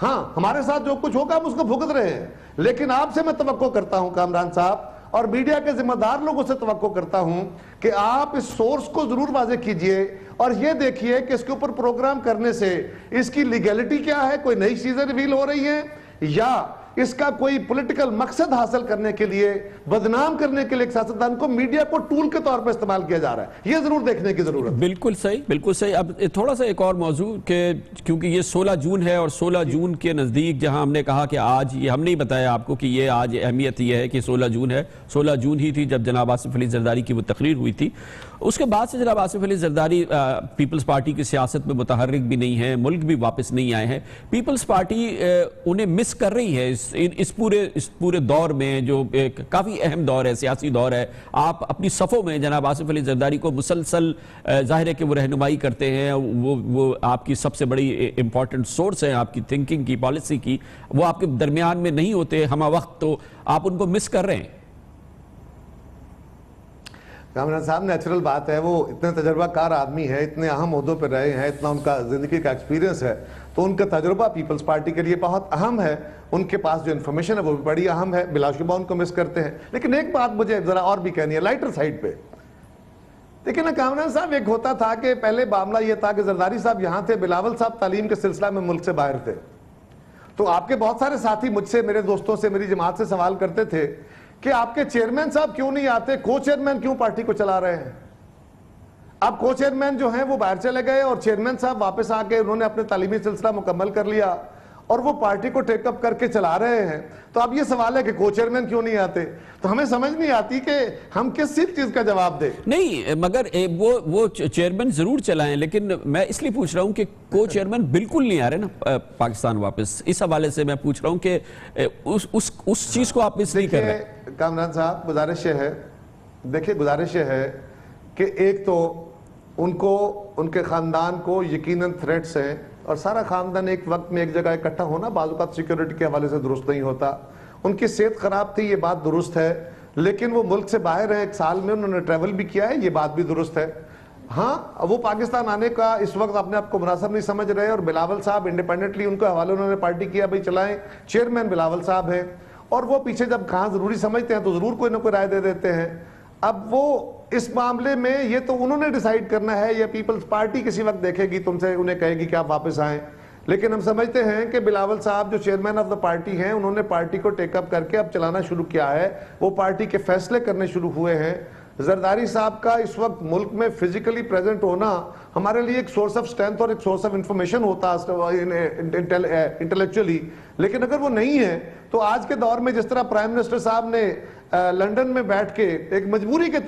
ہاں, ہمارے ساتھ جو کچھ ہوگا ہم اس کو بھگت رہے ہیں, لیکن آپ سے میں توقع کرتا ہوں کامران صاحب, اور میڈیا کے ذمہ دار لوگوں سے توقع کرتا ہوں کہ آپ اس سورس کو ضرور واضح کیجئے اور یہ دیکھیے کہ اس کے اوپر پروگرام کرنے سے اس کی لیگیلٹی کیا ہے, کوئی نئی چیزیں ریویل ہو رہی ہیں, یا اس کا کوئی پولیٹیکل مقصد حاصل کرنے کے لیے, بدنام کرنے کے لیے ایک سیاستدان کو میڈیا کو ٹول کے طور پر استعمال کیا جا رہا ہے. یہ ضرور دیکھنے کی ضرورت ہے. بالکل صحیح, بالکل صحیح. اب تھوڑا سا ایک اور موضوع کہ کیونکہ یہ 16 جون ہے اور 16 جون کے نزدیک جہاں ہم نے کہا کہ آج, یہ ہم نہیں بتایا آپ کو کہ یہ آج اہمیت یہ ہے کہ 16 جون ہے, 16 جون ہی تھی جب جناب آصف علی زرداری کی وہ تقریر ہوئی تھی. اس کے بعد سے جناب آصف علی زرداری پیپلز پارٹی کی سیاست میں متحرک بھی نہیں ہیں, ملک بھی واپس نہیں آئے ہیں. پیپلز پارٹی انہیں مس کر رہی ہے اس پورے دور میں جو ایک کافی اہم دور ہے, سیاسی دور ہے. آپ اپنی صفوں میں جناب آصف علی زرداری کو مسلسل ظاہر ہے کہ وہ رہنمائی کرتے ہیں, وہ آپ کی سب سے بڑی امپورٹنٹ سورس ہیں آپ کی تھنکنگ کی, پالیسی کی, وہ آپ کے درمیان میں نہیں ہوتے ہمہ وقت, تو آپ ان کو مس کر رہے ہیں. کامران صاحب نیچرل بات ہے, وہ اتنے تجربہ کار آدمی ہے, اتنے اہم عہدوں پہ رہے ہیں, اتنا ان کا زندگی کا ایکسپیرینس ہے, تو ان کا تجربہ پیپلز پارٹی کے لیے بہت اہم ہے, ان کے پاس جو انفارمیشن ہے وہ بھی بڑی اہم ہے, بلا شبہ ان کو مس کرتے ہیں. لیکن ایک بات مجھے ذرا اور بھی کہنی ہے لائٹر سائڈ پہ. دیکھیں نا کامران صاحب, ایک ہوتا تھا کہ پہلے معاملہ یہ تھا کہ زرداری صاحب یہاں تھے, بلاول صاحب تعلیم کے سلسلہ میں ملک سے باہر تھے, تو آپ کے بہت سارے ساتھی مجھ سے, میرے دوستوں سے, میری جماعت سے سوال کرتے تھے کہ آپ کے چیئرمین صاحب کیوں نہیں آتے, کو چیئرمین کیوں پارٹی کو چلا رہے ہیں. اب کو چیئرمین جو ہیں وہ باہر چلے گئے اور چیئرمین صاحب واپس آ کے انہوں نے اپنے تعلیمی سلسلہ مکمل کر لیا اور وہ پارٹی کو ٹیک اپ کر کے چلا رہے ہیں. تو اب یہ سوال ہے کہ کو چیئرمین کیوں نہیں آتے, تو ہمیں سمجھ نہیں آتی کہ ہم کس چیز کا جواب دیں. نہیں مگر وہ چیئرمین ضرور چلائیں, لیکن میں اس لیے پوچھ رہا ہوں کہ کو چیئرمین بالکل نہیں آ رہے نا پاکستان واپس. اس حوالے سے میں پوچھ رہا ہوں کہ اس چیز کو آپ اس لیے کر رہے ہیں. کامران صاحب گزارش یہ ہے, دیکھیں گزارش یہ ہے کہ ایک تو ان کو, ان کے خاندان کو یقیناً تھریٹس ہیں, اور سارا خاندان ایک وقت میں ایک جگہ اکٹھا ہونا بعض اوقات سیکیورٹی کے حوالے سے درست نہیں ہوتا. ان کی صحت خراب تھی, یہ بات درست ہے, لیکن وہ ملک سے باہر ہیں, ایک سال میں انہوں نے ٹریول بھی کیا ہے, یہ بات بھی درست ہے. ہاں وہ پاکستان آنے کا اس وقت اپنے آپ کو مناسب نہیں سمجھ رہے, اور بلاول صاحب انڈیپینڈنٹلی ان کو حوالے انہوں نے پارٹی کیا, بھائی چلائیں, چیئرمین بلاول صاحب ہیں, اور وہ پیچھے جب کہاں ضروری سمجھتے ہیں تو ضرور کوئی نہ کوئی رائے دے دیتے ہیں. اب وہ اس معاملے میں یہ تو انہوں نے ڈیسائیڈ کرنا ہے, یا پیپلز پارٹی کسی وقت دیکھے گی تم سے, انہیں کہے گی کہ آپ واپس آئیں. لیکن ہم سمجھتے ہیں کہ بلاول صاحب جو چیئرمین آف دا پارٹی ہیں, انہوں نے پارٹی کو ٹیک اپ کر کے اب چلانا شروع کیا ہے, وہ پارٹی کے فیصلے کرنے شروع ہوئے ہیں. زرداری صاحب کا اس وقت ملک میں فزیکلی پریزنٹ ہونا ہمارے لیے ایک سورس آف اسٹرینتھ اور ایک سورس آف انفارمیشن ہوتا انٹلیکچولی, لیکن اگر وہ نہیں ہے تو آج کے دور میں جس طرح پرائم منسٹر صاحب نے لنڈن میں بیٹھ کے ایک مجبوری کے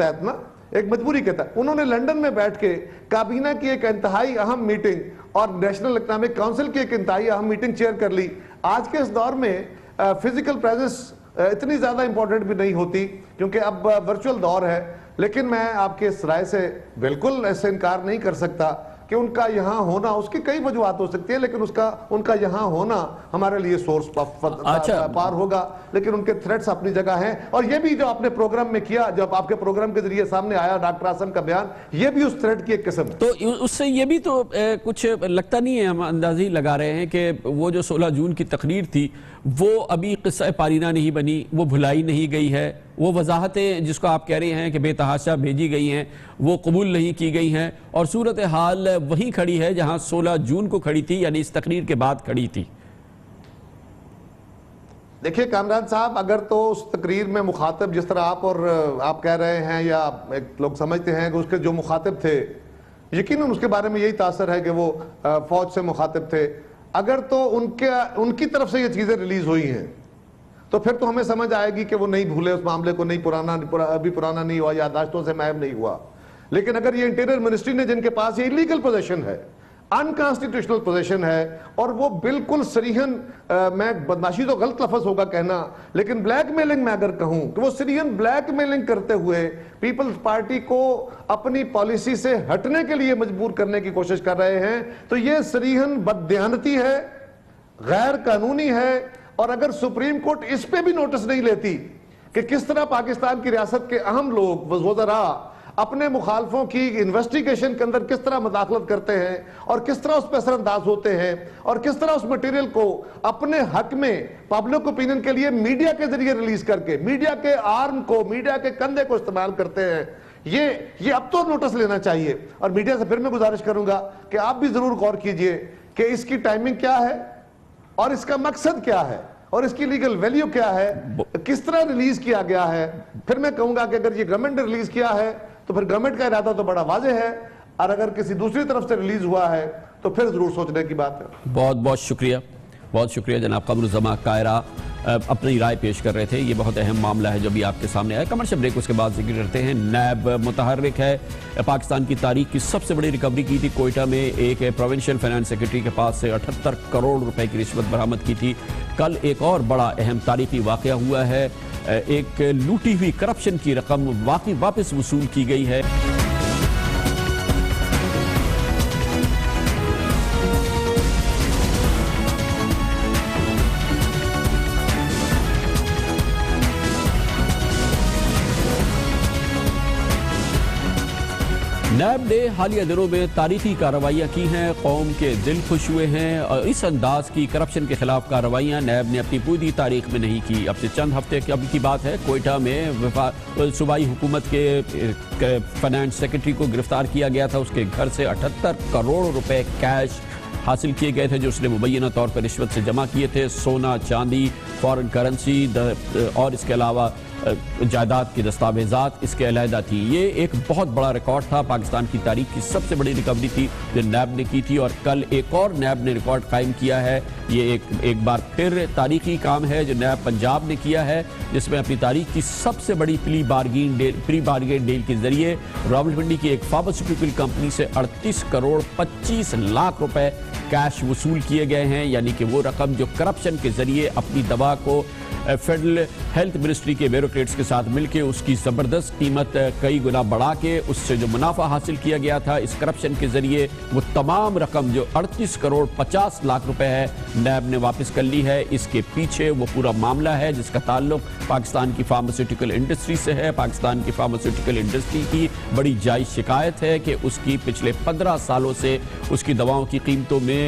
تحت انہوں نے لنڈن میں بیٹھ کے کابینہ کی ایک انتہائی اہم میٹنگ اور نیشنل اکنامک کونسل کی ایک انتہائی اہم میٹنگ چیئر کر لی. آج کے اس دور میں فزیکل پریزنس اتنی زیادہ امپورٹنٹ بھی نہیں ہوتی کیونکہ اب ورچوئل دور ہے, لیکن میں آپ کے اس رائے سے بالکل ایسے انکار نہیں کر سکتا کہ ان کا یہاں ہونا, اس کی کئی وجوہات ہو سکتی ہے, لیکن ان کا یہاں ہونا ہمارے لیے سورس پار ہوگا, لیکن ان کے تھریٹس اپنی جگہ ہیں. اور یہ بھی جو آپ نے پروگرام میں کیا, جب آپ کے پروگرام کے ذریعے سامنے آیا ڈاکٹر اعظم کا بیان, یہ بھی اس تھریٹ کی ایک قسم ہے. تو اس سے یہ بھی تو کچھ لگتا نہیں ہے, ہم اندازی لگا رہے ہیں کہ وہ جو 16 جون کی تقریر تھی وہ ابھی قصہ پارینہ نہیں بنی, وہ بھلائی نہیں گئی ہے, وہ وضاحتیں جس کو آپ کہہ رہے ہیں کہ بے تحاشا بھیجی گئی ہیں وہ قبول نہیں کی گئی ہیں, اور صورتحال وہیں کھڑی ہے جہاں 16 جون کو کھڑی تھی, یعنی اس تقریر کے بعد کھڑی تھی. دیکھیں کامران صاحب, اگر تو اس تقریر میں مخاطب جس طرح آپ کہہ رہے ہیں یا لوگ سمجھتے ہیں کہ اس کے جو مخاطب تھے, یقیناً اس کے بارے میں یہی تاثر ہے کہ وہ فوج سے مخاطب تھے, اگر تو ان کی طرف سے یہ چیزیں ریلیز ہوئی ہیں تو پھر تو ہمیں سمجھ آئے گی کہ وہ نہیں بھولے اس معاملے کو, ابھی پرانا نہیں ہوا, یادداشتوں سے محو نہیں ہوا. لیکن اگر یہ انٹیریئر منسٹری نے, جن کے پاس یہ ایلیگل پوزیشن ہے, انکانسٹیٹیوشنل پوزیشن ہے, اور وہ بالکل صریحاً, میں بدماشی تو غلط لفظ ہوگا کہنا, لیکن بلیک میلنگ میں اگر کہوں کہ وہ صریحاً بلیک میلنگ کرتے ہوئے پیپلز پارٹی کو اپنی پالیسی سے ہٹنے کے لیے مجبور کرنے کی کوشش کر رہے ہیں, تو یہ صریحاً بددیانتی ہے, غیر قانونی ہے. اور اگر سپریم کورٹ اس پہ بھی نوٹس نہیں لیتی کہ کس طرح پاکستان کی ریاست کے اہم لوگ وزراء اپنے مخالفوں کی انویسٹیگیشن کے اندر کس طرح مداخلت کرتے ہیں اور کس طرح اس پہ اثر انداز ہوتے ہیں اور کس طرح اس مٹیریل کو اپنے حق میں پبلک اوپینین کے لیے میڈیا کے ذریعے ریلیز کر کے میڈیا کے آرم کو, میڈیا کے کندھے کو استعمال کرتے ہیں, یہ اب تو نوٹس لینا چاہیے. اور میڈیا سے پھر میں گزارش کروں گا کہ آپ بھی ضرور غور کیجئے کہ اس کی ٹائمنگ کیا ہے اور اس کا مقصد کیا ہے اور اس کی لیگل ویلیو کیا ہے, کس طرح ریلیز کیا گیا ہے. پھر میں کہوں گا کہ اگر یہ گورنمنٹ نے ریلیز کیا ہے تو پھر گورنمنٹ کا ارادہ تو بڑا واضح ہے, اور اگر کسی دوسری طرف سے ریلیز ہوا ہے تو پھر ضرور سوچنے کی بات ہے. بہت بہت شکریہ جناب قمر الزماں قاہرہ, اپنی رائے پیش کر رہے تھے. یہ بہت اہم معاملہ ہے جو بھی آپ کے سامنے آیا. کمرشل بریک اس کے بعد ذکر کرتے ہیں. نیب متحرک ہے, پاکستان کی تاریخ کی سب سے بڑی ریکوری کی تھی کوئٹہ میں, ایک پروونشل فائنانس سیکرٹری کے پاس سے 78 کروڑ روپے کی رشوت برآمد کی تھی. کل ایک اور بڑا اہم تاریخی واقعہ ہوا ہے, ایک لوٹی ہوئی کرپشن کی رقم واپس وصول کی گئی ہے. نیب نے حالیہ دنوں میں تاریخی کارروائیاں کی ہیں، قوم کے دل خوش ہوئے ہیں، اور اس انداز کی کرپشن کے خلاف کارروائیاں نیب نے اپنی پوری تاریخ میں نہیں کی۔ اب سے چند ہفتے قبل کی بات ہے، کوئٹہ میں صوبائی حکومت کے فائنانس سیکرٹری کو گرفتار کیا گیا تھا۔ اس کے گھر سے 78 کروڑ روپے کیش حاصل کیے گئے تھے جو اس نے مبینہ طور پر رشوت سے جمع کیے تھے۔ سونا، چاندی، فارن کرنسی اور اس کے علاوہ جائیداد کی دستاویزات اس کے علیحدہ تھی۔ یہ ایک بہت بڑا ریکارڈ تھا، پاکستان کی تاریخ کی سب سے بڑی ریکوری تھی جو نیب نے کی تھی، اور کل ایک اور نیب نے ریکارڈ قائم کیا ہے۔ یہ ایک بار پھر تاریخی کام ہے جو نیب پنجاب نے کیا ہے، جس میں اپنی تاریخ کی سب سے بڑی پری بارگین ڈیل کے ذریعے راولپنڈی کی ایک فارماسیوٹیکل کمپنی سے 38 کروڑ 25 لاکھ روپے کیش وصول کیے گئے ہیں، یعنی کہ وہ رقم جو کرپشن کے ذریعے اپنی دوا کو فیڈرل ہیلتھ منسٹری کے بیوروکریٹس کے ساتھ مل کے اس کی زبردست قیمت کئی گنا بڑھا کے اس سے جو منافع حاصل کیا گیا تھا اس کرپشن کے ذریعے، وہ تمام رقم جو 38 کروڑ 50 لاکھ روپے ہے نیب نے واپس کر لی ہے۔ اس کے پیچھے وہ پورا معاملہ ہے جس کا تعلق پاکستان کی فارماسیوٹیکل انڈسٹری سے ہے۔ پاکستان کی فارماسیوٹیکل انڈسٹری کی بڑی جائز شکایت ہے کہ اس کی پچھلے 15 سالوں سے اس کی دواؤں کی قیمتوں میں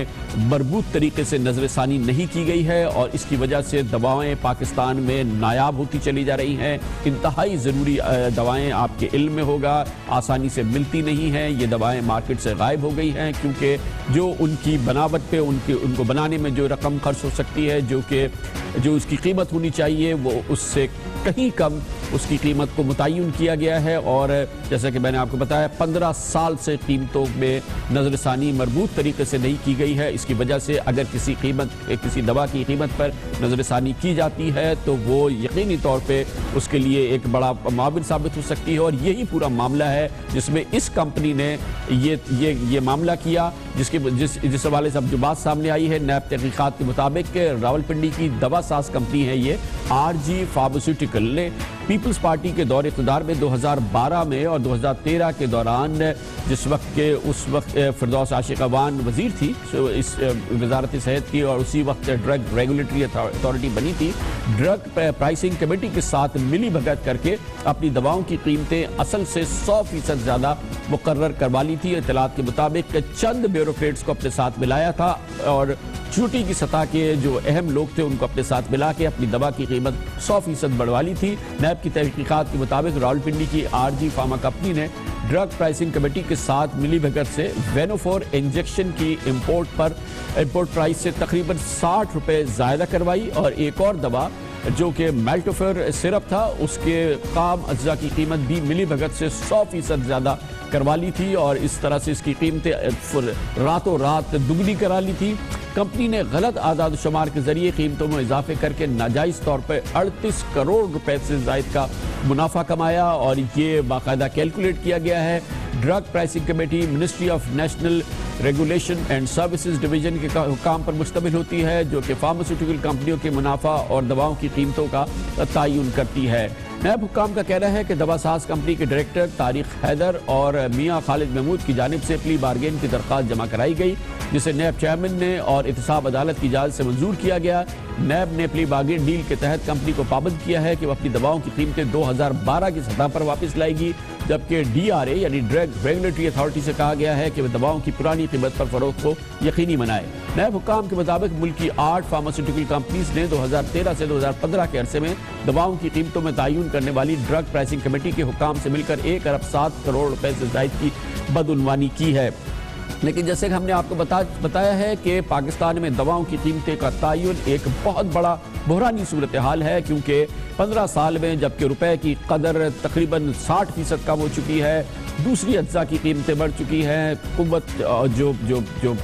مربوط طریقے سے نظر ثانی نہیں کی گئی ہے، اور اس کی وجہ سے دوائیں پاکستان میں نایاب ہوتی چلی جا رہی ہیں۔ انتہائی ضروری دوائیں آپ کے علم میں ہوگا آسانی سے ملتی نہیں ہیں، یہ دوائیں مارکیٹ سے غائب ہو گئی ہیں، کیونکہ جو ان کی بناوٹ پہ ان کو بنانے میں جو رقم خرچ ہو سکتی ہے، جو اس کی قیمت ہونی چاہیے، وہ اس سے کہیں کم اس کی قیمت کو متعین کیا گیا ہے، اور جیسا کہ میں نے آپ کو بتایا 15 سال سے قیمتوں میں نظر ثانی مربوط طریقے سے نہیں کی گئی ہے۔ اس کی وجہ سے اگر کسی دوا کی قیمت پر نظر ثانی کی جاتی ہے تو وہ یقینی طور پہ اس کے لیے ایک بڑا معاون ثابت ہو سکتی ہے، اور یہی پورا معاملہ ہے جس میں اس کمپنی نے یہ معاملہ کیا، جس حوالے سے اب جو بات سامنے آئی ہے نیب تحقیقات کے مطابق کہ راولپنڈی کی دوا ساز کمپنی ہے یہ RG فارماسیوٹیکل نے پیپلز پارٹی کے دور اقتدار میں 2012 میں اور 2013 کے دوران جس وقت فردوس عاشق اوان وزیر تھی اس وزارت صحت کی، اور اسی وقت ڈرگ ریگولیٹری اتھارٹی بنی تھی، ڈرگ پرائسنگ کمیٹی کے ساتھ ملی بھگت کر کے اپنی دواؤں کی قیمتیں اصل سے 100% زیادہ مقرر کروا لی تھی۔ اطلاعات کے مطابق چند بیوروکریٹس کو اپنے ساتھ ملایا تھا، اور چوٹی کی سطح کے جو اہم لوگ تھے ان کو اپنے ساتھ ملا کے اپنی دوا کی قیمت 100% بڑھوا لی تھی۔ نیب کی تحقیقات کے مطابق راولپنڈی کی RG فارما کمپنی نے ڈرگ پرائسنگ کمیٹی کے ساتھ ملی بھگت سے وینوفور انجیکشن کی امپورٹ پرائس سے تقریباً 60 روپے زائدہ کروائی، اور ایک اور دوا جو کہ میلٹوفر سرپ تھا اس کے خام اجزاء کی قیمت بھی ملی بھگت سے 100% زیادہ کروا لی تھی، اور اس طرح سے اس کی قیمتیں راتوں رات دگنی کرا لی تھی۔ کمپنی نے غلط اعداد و شمار کے ذریعے قیمتوں میں اضافے کر کے ناجائز طور پر 38 کروڑ روپے سے زائد کا منافع کمایا، اور یہ باقاعدہ کیلکولیٹ کیا گیا ہے۔ Drug pricing committee ministry of national regulation and services division کے حکام پر مشتمل ہوتی ہے جو کہ فارماسیوٹیکل کمپنیوں کے منافع اور دواؤں کی قیمتوں کا تعین کرتی ہے۔ نیب حکام کا کہنا ہے کہ دوا ساز کمپنی کے ڈائریکٹر طارق حیدر اور میاں خالد محمود کی جانب سے پلی بارگین کی درخواست جمع کرائی گئی، جسے نیب چیئرمین نے اور احتساب عدالت کی اجازت سے منظور کیا گیا۔ نیب نے پلی بارگین ڈیل کے تحت کمپنی کو پابند کیا ہے کہ وہ اپنی دواؤں کی قیمتیں 2012 کی سطح پر واپس لائے گی، جبکہ DRA یعنی ڈرگ ریگولیٹری اتھارٹی سے کہا گیا ہے کہ وہ دواؤں کی پرانی قیمت پر فروخت کو یقینی بنائے۔ نیب حکام کے مطابق ملک کی 8 فارماسیوٹیکل کمپنیز نے 2013 سے 2015 کے عرصے میں دواؤں کی قیمتوں میں تعین کرنے والی ڈرگ پرائسنگ کمیٹی کے حکام سے مل کر 1 ارب 7 کروڑ روپے سے زائد کی بدعنوانی کی ہے۔ لیکن جیسے کہ ہم نے آپ کو بتایا ہے کہ پاکستان میں دواؤں کی قیمتیں کا تعین ایک بہت بڑا بحرانی صورتحال ہے، کیونکہ 15 سال میں جبکہ روپے کی قدر تقریباً 60% کم ہو چکی ہے، دوسری اجزاء کی قیمتیں بڑھ چکی ہیں، قوت جو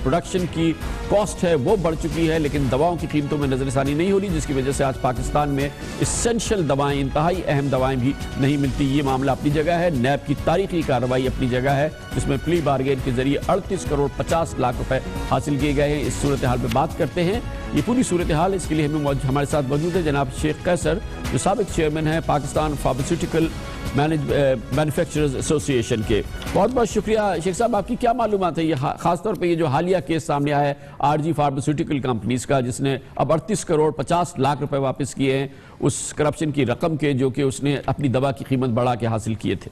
پروڈکشن کی کاسٹ ہے وہ بڑھ چکی ہے، لیکن دواؤں کی قیمتوں میں نظر ثانی نہیں ہو رہی، جس کی وجہ سے آج پاکستان میں اسینشل دوائیں، انتہائی اہم دوائیں بھی نہیں ملتی۔ یہ معاملہ اپنی جگہ ہے، نیب کی تاریخی کارروائی اپنی جگہ ہے، جس میں پلی بارگین کے ذریعے 38 کروڑ 50 لاکھ روپے حاصل کیے گئے ہیں۔ اس صورتحال پہ بات کرتے ہیں، یہ پوری صورتحال، اس کے لیے ہمارے ساتھ موجود ہے جناب شیخ قیصر جو سابق چیئرمین ہیں پاکستان فارماسیوٹیکل مینوفیکچررز ایسوسی ایشن کے۔ بہت بہت شکریہ شیخ صاحب، آپ کی کیا معلومات ہے یہ خاص طور پہ یہ جو حالیہ کیس سامنے آیا ہے RG فارماسیوٹیکل کمپنیز کا، جس نے اب 38 کروڑ 50 لاکھ روپے واپس کیے ہیں اس کرپشن کی رقم کے جو کہ اس نے اپنی دوا کی قیمت بڑھا کے حاصل کیے تھے؟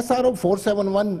SRO 471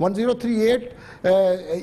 1038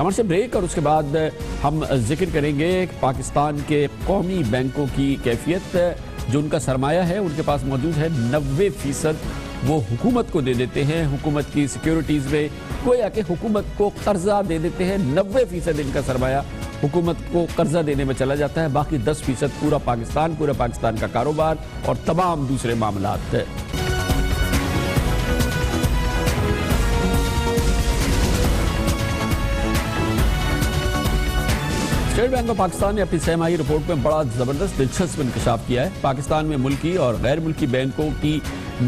کمرشل بریک اور اس کے بعد ہم ذکر کریں گے پاکستان کے قومی بینکوں کی کیفیت. جو ان کا سرمایہ ہے ان کے پاس موجود ہے 90%، وہ حکومت کو دے دیتے ہیں. حکومت کی سیکیورٹیز میں گویا کہ حکومت کو قرضہ دے دیتے ہیں. 90% ان کا سرمایہ حکومت کو قرضہ دینے میں چلا جاتا ہے. باقی 10% پورا پاکستان کا کاروبار اور تمام دوسرے معاملات. اسٹیٹ بینک آف پاکستان نے اپنی سہ ماہی رپورٹ میں بڑا زبردست دلچسپ انکشاف کیا ہے. پاکستان میں ملکی اور غیر ملکی بینکوں کی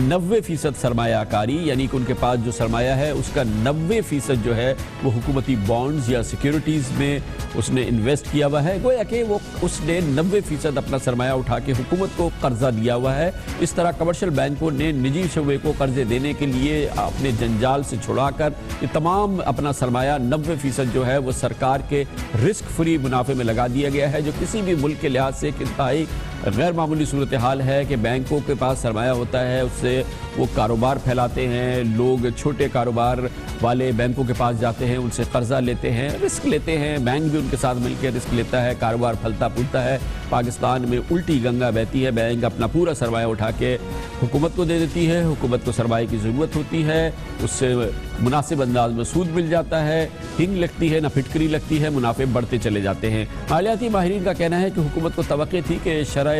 90% سرمایہ کاری، یعنی کہ ان کے پاس جو سرمایہ ہے اس کا 90% جو ہے وہ حکومتی بانڈز یا سیکیورٹیز میں اس نے انویسٹ کیا ہوا ہے. گویا کہ وہ اس نے 90% اپنا سرمایہ اٹھا کے حکومت کو قرضہ دیا ہوا ہے. اس طرح کمرشل بینکوں نے نجی شعبے کو قرضے دینے کے لیے اپنے جنجال سے چھڑا کر یہ تمام اپنا سرمایہ 90% جو ہے وہ سرکار کے رسک فری منافع میں لگا دیا گیا ہے، جو کسی بھی ملک کے لحاظ سے ایک انتہائی غیر معمولی صورتحال ہے کہ بینکوں کے پاس سرمایہ ہوتا ہے، اس سے وہ کاروبار پھیلاتے ہیں. لوگ چھوٹے کاروبار والے بینکوں کے پاس جاتے ہیں، ان سے قرضہ لیتے ہیں، رسک لیتے ہیں. بینک بھی ان کے ساتھ مل کے رسک لیتا ہے، کاروبار پھلتا پھولتا ہے. پاکستان میں الٹی گنگا بہتی ہے. بینک اپنا پورا سرمایہ اٹھا کے حکومت کو دے دیتی ہے. حکومت کو سرمایہ کی ضرورت ہوتی ہے، اس سے مناسب انداز میں سود مل جاتا ہے. ہنگ لگتی ہے نہ پھٹکری لگتی ہے، منافع بڑھتے چلے جاتے ہیں. مالیاتی ماہرین کا کہنا ہے کہ حکومت کو توقع تھی کہ شرح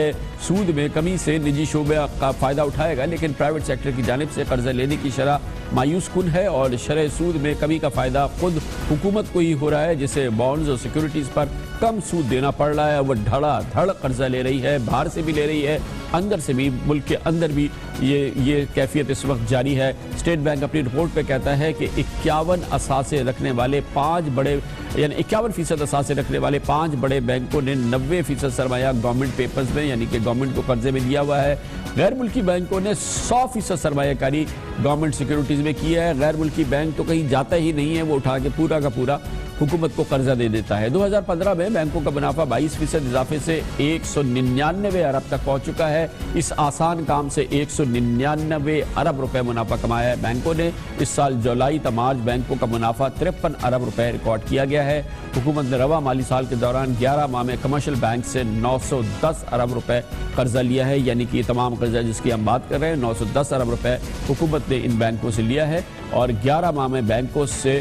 سود میں کمی سے نجی شعبہ کا فائدہ اٹھائے گا، لیکن پرائیویٹ سیکٹر کی جانب سے قرضہ لینے کی شرح مایوس کن ہے اور شرح سود میں کمی کا فائدہ خود حکومت کو ہی ہو رہا ہے، جسے بانڈز اور سیکیورٹیز پر کم سود دینا پڑ رہا ہے. وہ دھڑا دھڑ قرضہ لے رہی ہے، باہر سے بھی لے رہی ہے، اندر سے بھی، ملک کے اندر بھی یہ کیفیت اس وقت جاری ہے. اسٹیٹ بینک اپنی رپورٹ پہ کہتا ہے کہ 51 اثاثے رکھنے والے 5 بڑے، یعنی 51% اثاثے رکھنے والے 5 بڑے بینکوں نے 90% سرمایہ گورنمنٹ پیپرز میں، یعنی کہ گورنمنٹ کو قرضے میں دیا ہوا ہے. غیر ملکی بینکوں نے 100% سرمایہ کاری گورنمنٹ سیکیورٹیز میں کی ہے. غیر ملکی بینک تو کہیں جاتا ہی نہیں ہے، وہ اٹھا کے پورا کا پورا حکومت کو قرضہ دے دیتا ہے. 2015 میں بینکوں کا منافع 22% اضافے سے 199 ارب تک پہنچ چکا ہے. اس آسان کام سے 199 ارب روپے منافع کمایا ہے بینکوں نے. اس سال جولائی تا مارچ بینکوں کا منافع 53 ارب روپے ریکارڈ کیا گیا ہے. حکومت نے رواں مالی سال کے دوران 11 ماہ میں کمرشل بینک سے 910 ارب روپے قرضہ لیا ہے، یعنی کہ یہ تمام قرضہ جس کی ہم بات کر رہے ہیں 910 ارب روپے حکومت نے ان بینکوں سے لیا ہے. اور 11 ماہ میں بینکوں سے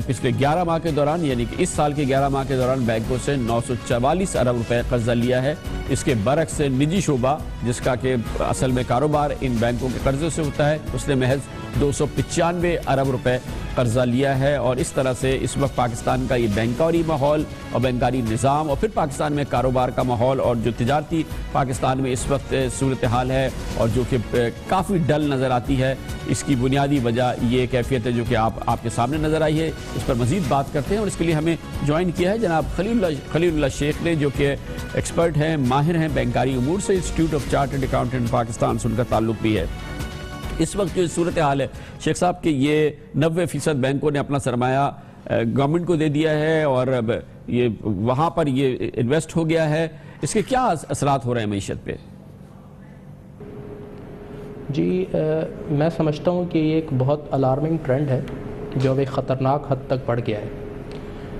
پچھلے 11 ماہ کے دوران، یعنی کہ اس سال کے 11 ماہ کے دوران بینکوں سے 944 ارب روپے قرضہ لیا ہے. اس کے برعکس نجی شعبہ، جس کا کہ اصل میں کاروبار ان بینکوں کے قرضوں سے ہوتا ہے، اس نے محض 295 ارب روپے قرضہ لیا ہے. اور اس طرح سے اس وقت پاکستان کا یہ بینکاری ماحول اور بینکاری نظام اور پھر پاکستان میں کاروبار کا ماحول اور جو تجارتی پاکستان میں اس وقت صورتحال ہے اور جو کہ کافی ڈل نظر آتی ہے، اس کی بنیادی وجہ یہ کیفیت ہے جو کہ آپ کے سامنے نظر آئی ہے. اس پر مزید بات کرتے ہیں اور اس کے لیے ہمیں جوائن کیا ہے جناب خلیل اللہ شیخ نے، جو کہ ایکسپرٹ ہیں، ماہر ہیں بینکاری امور سے، institute of chartered accountant Pakistan سے ان کا تعلق بھی ہے. اس وقت جو صورتحال ہے شیخ صاحب کہ یہ 90% بینکوں نے اپنا سرمایہ گورنمنٹ کو دے دیا ہے اور اب یہ وہاں پر یہ انویسٹ ہو گیا ہے، اس کے کیا اثرات ہو رہے ہیں معیشت پہ؟ جی میں سمجھتا ہوں کہ یہ ایک بہت الارمنگ ٹرینڈ ہے جو اب ایک خطرناک حد تک بڑھ گیا ہے،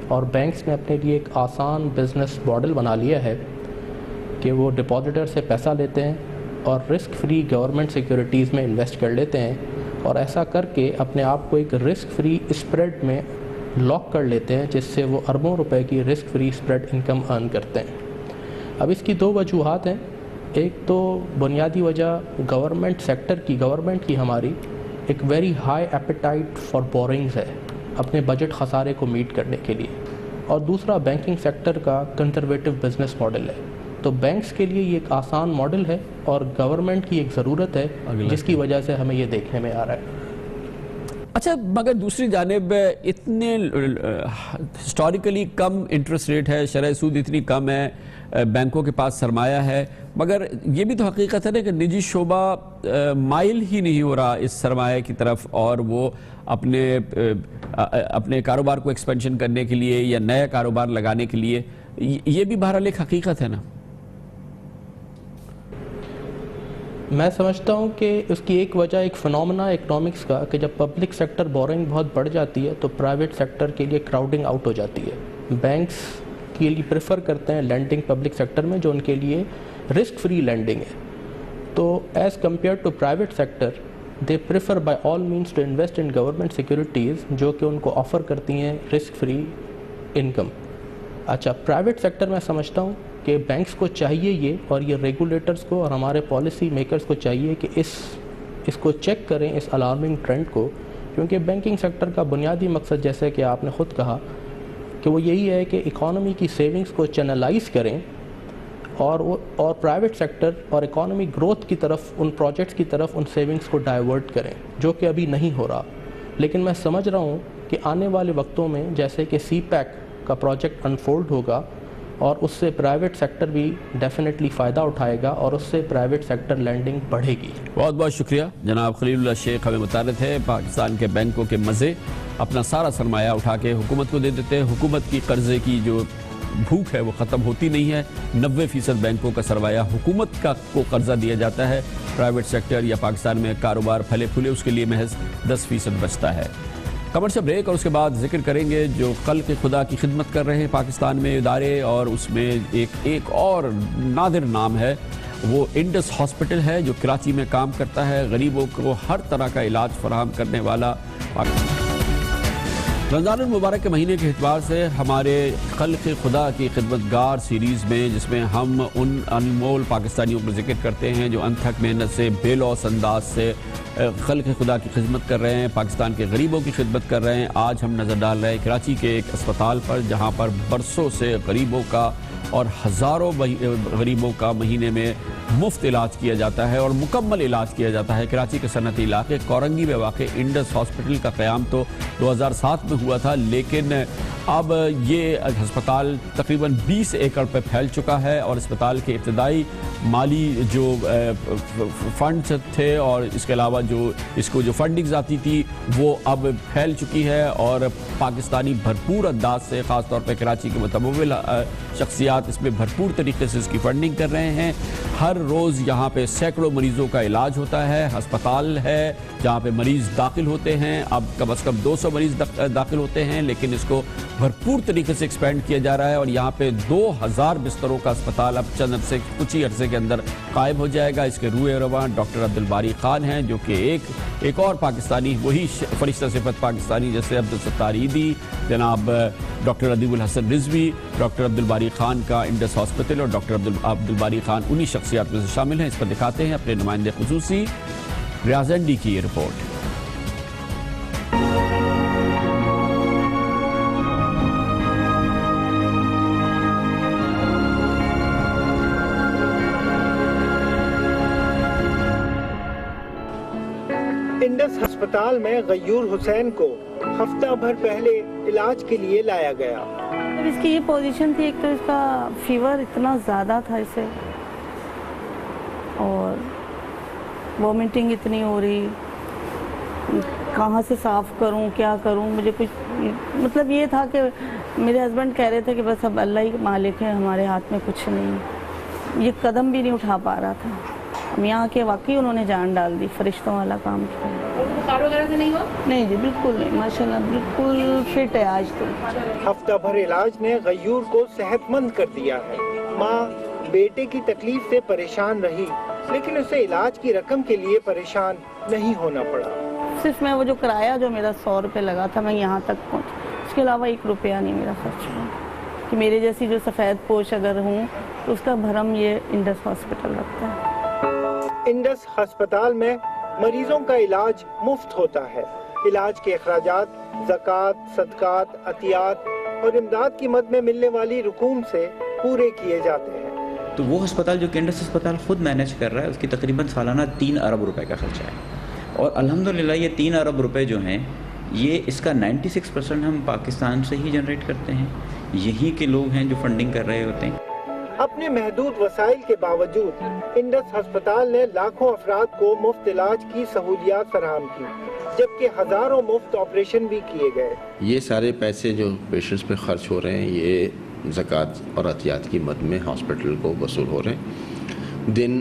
اور بینکس نے اپنے لیے ایک آسان بزنس ماڈل بنا لیا ہے کہ وہ ڈپازیٹر سے پیسہ لیتے ہیں اور رسک فری گورنمنٹ سیکیورٹیز میں انویسٹ کر لیتے ہیں، اور ایسا کر کے اپنے آپ کو ایک رسک فری اسپریڈ میں لاک کر لیتے ہیں، جس سے وہ اربوں روپے کی risk free spread income earn کرتے ہیں. اب اس کی 2 وجوہات ہیں. ایک تو بنیادی وجہ گورنمنٹ کی ہماری ایک ویری ہائی ایپیٹائٹ فار بورنگز ہے اپنے بجٹ خسارے کو میٹ کرنے کے لیے، اور دوسرا بینکنگ سیکٹر کا کنزرویٹو بزنس ماڈل ہے. تو بینکس کے لیے یہ ایک آسان ماڈل ہے اور گورنمنٹ کی ایک ضرورت ہے جس کی وجہ سے ہمیں یہ دیکھنے میں آ رہا ہے. اچھا، مگر دوسری جانب اتنے ہسٹوریکلی کم انٹرسٹ ریٹ ہے، شرح سود اتنی کم ہے، بینکوں کے پاس سرمایہ ہے، مگر یہ بھی تو حقیقت ہے نا کہ نجی شعبہ مائل ہی نہیں ہو رہا اس سرمایہ کی طرف، اور وہ اپنے کاروبار کو ایکسپینشن کرنے کے لیے یا نیا کاروبار لگانے کے لیے، یہ بھی بہرحال ایک حقیقت ہے نا. میں سمجھتا ہوں کہ اس کی ایک وجہ ایک فنومنا اکنامکس کا کہ جب پبلک سیکٹر بورنگ بہت بڑھ جاتی ہے تو پرائیویٹ سیکٹر کے لیے کراؤڈنگ آؤٹ ہو جاتی ہے. بینکس کے لیے پریفر کرتے ہیں لینڈنگ پبلک سیکٹر میں جو ان کے لیے رسک فری لینڈنگ ہے. تو as compare to private sector they prefer by all means to invest in government securities جو کہ ان کو آفر کرتی ہیں رسک فری انکم. اچھا پرائیویٹ سیکٹر میں سمجھتا ہوں کہ بینکس کو چاہیے یہ اور یہ ریگولیٹرز کو اور ہمارے پالیسی میکرز کو چاہیے کہ اس کو چیک کریں اس الارمنگ ٹرینڈ کو, کیونکہ بینکنگ سیکٹر کا بنیادی مقصد جیسے کہ آپ نے خود کہا کہ وہ یہی ہے کہ اکانومی کی سیونگز کو چینلائز کریں اور پرائیویٹ سیکٹر اور اکانومی گروتھ کی طرف ان پروجیکٹس کی طرف ان سیونگز کو ڈائیورٹ کریں جو کہ ابھی نہیں ہو رہا. لیکن میں سمجھ رہا ہوں کہ آنے والے وقتوں میں جیسے کہ سی پیک کا پروجیکٹ انفولڈ ہوگا اور اس سے پرائیویٹ سیکٹر بھی ڈیفینیٹلی فائدہ اٹھائے گا اور اس سے پرائیویٹ سیکٹر لینڈنگ بڑھے گی. بہت بہت شکریہ جناب خلیل اللہ شیخ. ہمیں بتا رہے تھے پاکستان کے بینکوں کے مزے اپنا سارا سرمایہ اٹھا کے حکومت کو دے دیتے ہیں. حکومت کی قرضے کی جو بھوک ہے وہ ختم ہوتی نہیں ہے. 90% بینکوں کا سرمایہ حکومت کو قرضہ دیا جاتا ہے. پرائیویٹ سیکٹر یا پاکستان میں کاروبار پھلے پھولے اس کے لیے محض 10% بچتا ہے. کمرشل بریک اور اس کے بعد ذکر کریں گے جو خلق خدا کی خدمت کر رہے ہیں پاکستان میں ادارے, اور اس میں ایک اور نادر نام ہے وہ انڈس ہاسپٹل ہے جو کراچی میں کام کرتا ہے. غریبوں کو ہر طرح کا علاج فراہم کرنے والا. رمضان المبارک کے مہینے کے اعتبار سے ہمارے خلق خدا کی خدمتگار سیریز میں جس میں ہم ان انمول پاکستانیوں کو ذکر کرتے ہیں جو انتھک محنت سے بے لوث انداز سے خلق خدا کی خدمت کر رہے ہیں, پاکستان کے غریبوں کی خدمت کر رہے ہیں. آج ہم نظر ڈال رہے ہیں کراچی کے ایک اسپتال پر جہاں پر برسوں سے غریبوں کا اور ہزاروں غریبوں کا مہینے میں مفت علاج کیا جاتا ہے اور مکمل علاج کیا جاتا ہے. کراچی کے صنعتی علاقے کورنگی میں واقع انڈس ہاسپٹل کا قیام تو 2007 میں ہوا تھا, لیکن اب یہ ہسپتال تقریباً 20 ایکڑ پہ پھیل چکا ہے اور اسپتال کے ابتدائی مالی جو فنڈز تھے اور اس کے علاوہ جو اس کو جو فنڈنگز آتی تھی وہ اب پھیل چکی ہے اور پاکستانی بھرپور انداز سے خاص طور پہ کراچی کے متمول شخصیات اس میں بھرپور طریقے سے اس کی فنڈنگ کر رہے ہیں. ہر روز یہاں پہ سینکڑوں مریضوں کا علاج ہوتا ہے. ہسپتال ہے جہاں پہ مریض داخل ہوتے ہیں, اب کم از کم 200 مریض داخل ہوتے ہیں, لیکن اس کو بھرپور طریقے سے ایکسپینڈ کیا جا رہا ہے اور یہاں پہ 2000 بستروں کا اسپتال اب چند عرصے کچھ ہی عرصے کے اندر قائم ہو جائے گا. اس کے روح رواں ڈاکٹر عبدالباری خان ہیں جو کہ ایک اور پاکستانی, وہی فرشتہ صفت پاکستانی جیسے عبدالستار عیدی, جناب ڈاکٹر ادیب الحسن رضوی, ڈاکٹر عبدالباری خان کا انڈس ہاسپٹل اور ڈاکٹر عبدالباری خان انہی شخصیات میں سے شامل ہیں. اس پر دکھاتے ہیں اپنے نمائندے خصوصی ریاض اینڈی کی یہ رپورٹ. انڈس ہسپتال میں غیور حسین کو ہفتہ بھر پہلے علاج کے لیے لایا گیا. اس کی یہ پوزیشن تھی, ایک تو اس کا فیور اتنا زیادہ تھا اسے اور وومٹنگ اتنی ہو رہی, کہاں سے صاف کروں کیا کروں, مجھے کچھ مطلب یہ تھا کہ میرے ہسبینڈ کہہ رہے تھے کہ بس اب اللہ ہی مالک ہے, ہمارے ہاتھ میں کچھ نہیں, یہ قدم بھی نہیں اٹھا پا رہا تھا. ہم یہاں کے واقعی انہوں نے جان ڈال دی, فرشتوں والا کام کیا. بخار وغیرہ سے نہیں ہوا؟ نہیں جی بالکل نہیں, ماشاءاللہ بالکل فٹ ہے آج تو. ہفتہ بھر علاج نے غیور کو صحت مند کر دیا ہے. ماں بیٹے کی تکلیف سے پریشان رہی لیکن اسے علاج کی رقم کے لیے پریشان نہیں ہونا پڑا. صرف میں وہ جو کرایہ جو میرا 100 روپے لگا تھا میں یہاں تک پہنچ, اس کے علاوہ 1 روپیہ نہیں میرا خرچ ہوا. کہ میرے جیسی جو سفید پوش اگر ہوں تو اس کا بھرم یہ انڈس ہاسپٹل رکھتا ہے. انڈس ہسپتال میں مریضوں کا علاج مفت ہوتا ہے. علاج کے اخراجات زکوٰۃ, صدقات, عطیات اور امداد کی مد میں ملنے والی رقوم سے پورے کیے جاتے ہیں. تو وہ ہسپتال جو کہ انڈس ہسپتال خود مینیج کر رہا ہے اس کی تقریباً سالانہ 3 ارب روپے کا خرچہ ہے اور الحمدللہ یہ 3 ارب روپے جو ہیں یہ اس کا 96% ہم پاکستان سے ہی جنریٹ کرتے ہیں. یہی کے لوگ ہیں جو فنڈنگ کر رہے ہوتے ہیں. اپنے محدود وسائل کے باوجود انڈس ہسپتال نے لاکھوں افراد کو مفت علاج کی سہولیات فراہم کی جبکہ ہزاروں مفت آپریشن بھی کیے گئے. یہ سارے پیسے جو پیشنٹس پہ خرچ ہو رہے ہیں یہ زکوٰۃ اور عطیات کی مد میں ہاسپٹل کو وصول ہو رہے ہیں. دن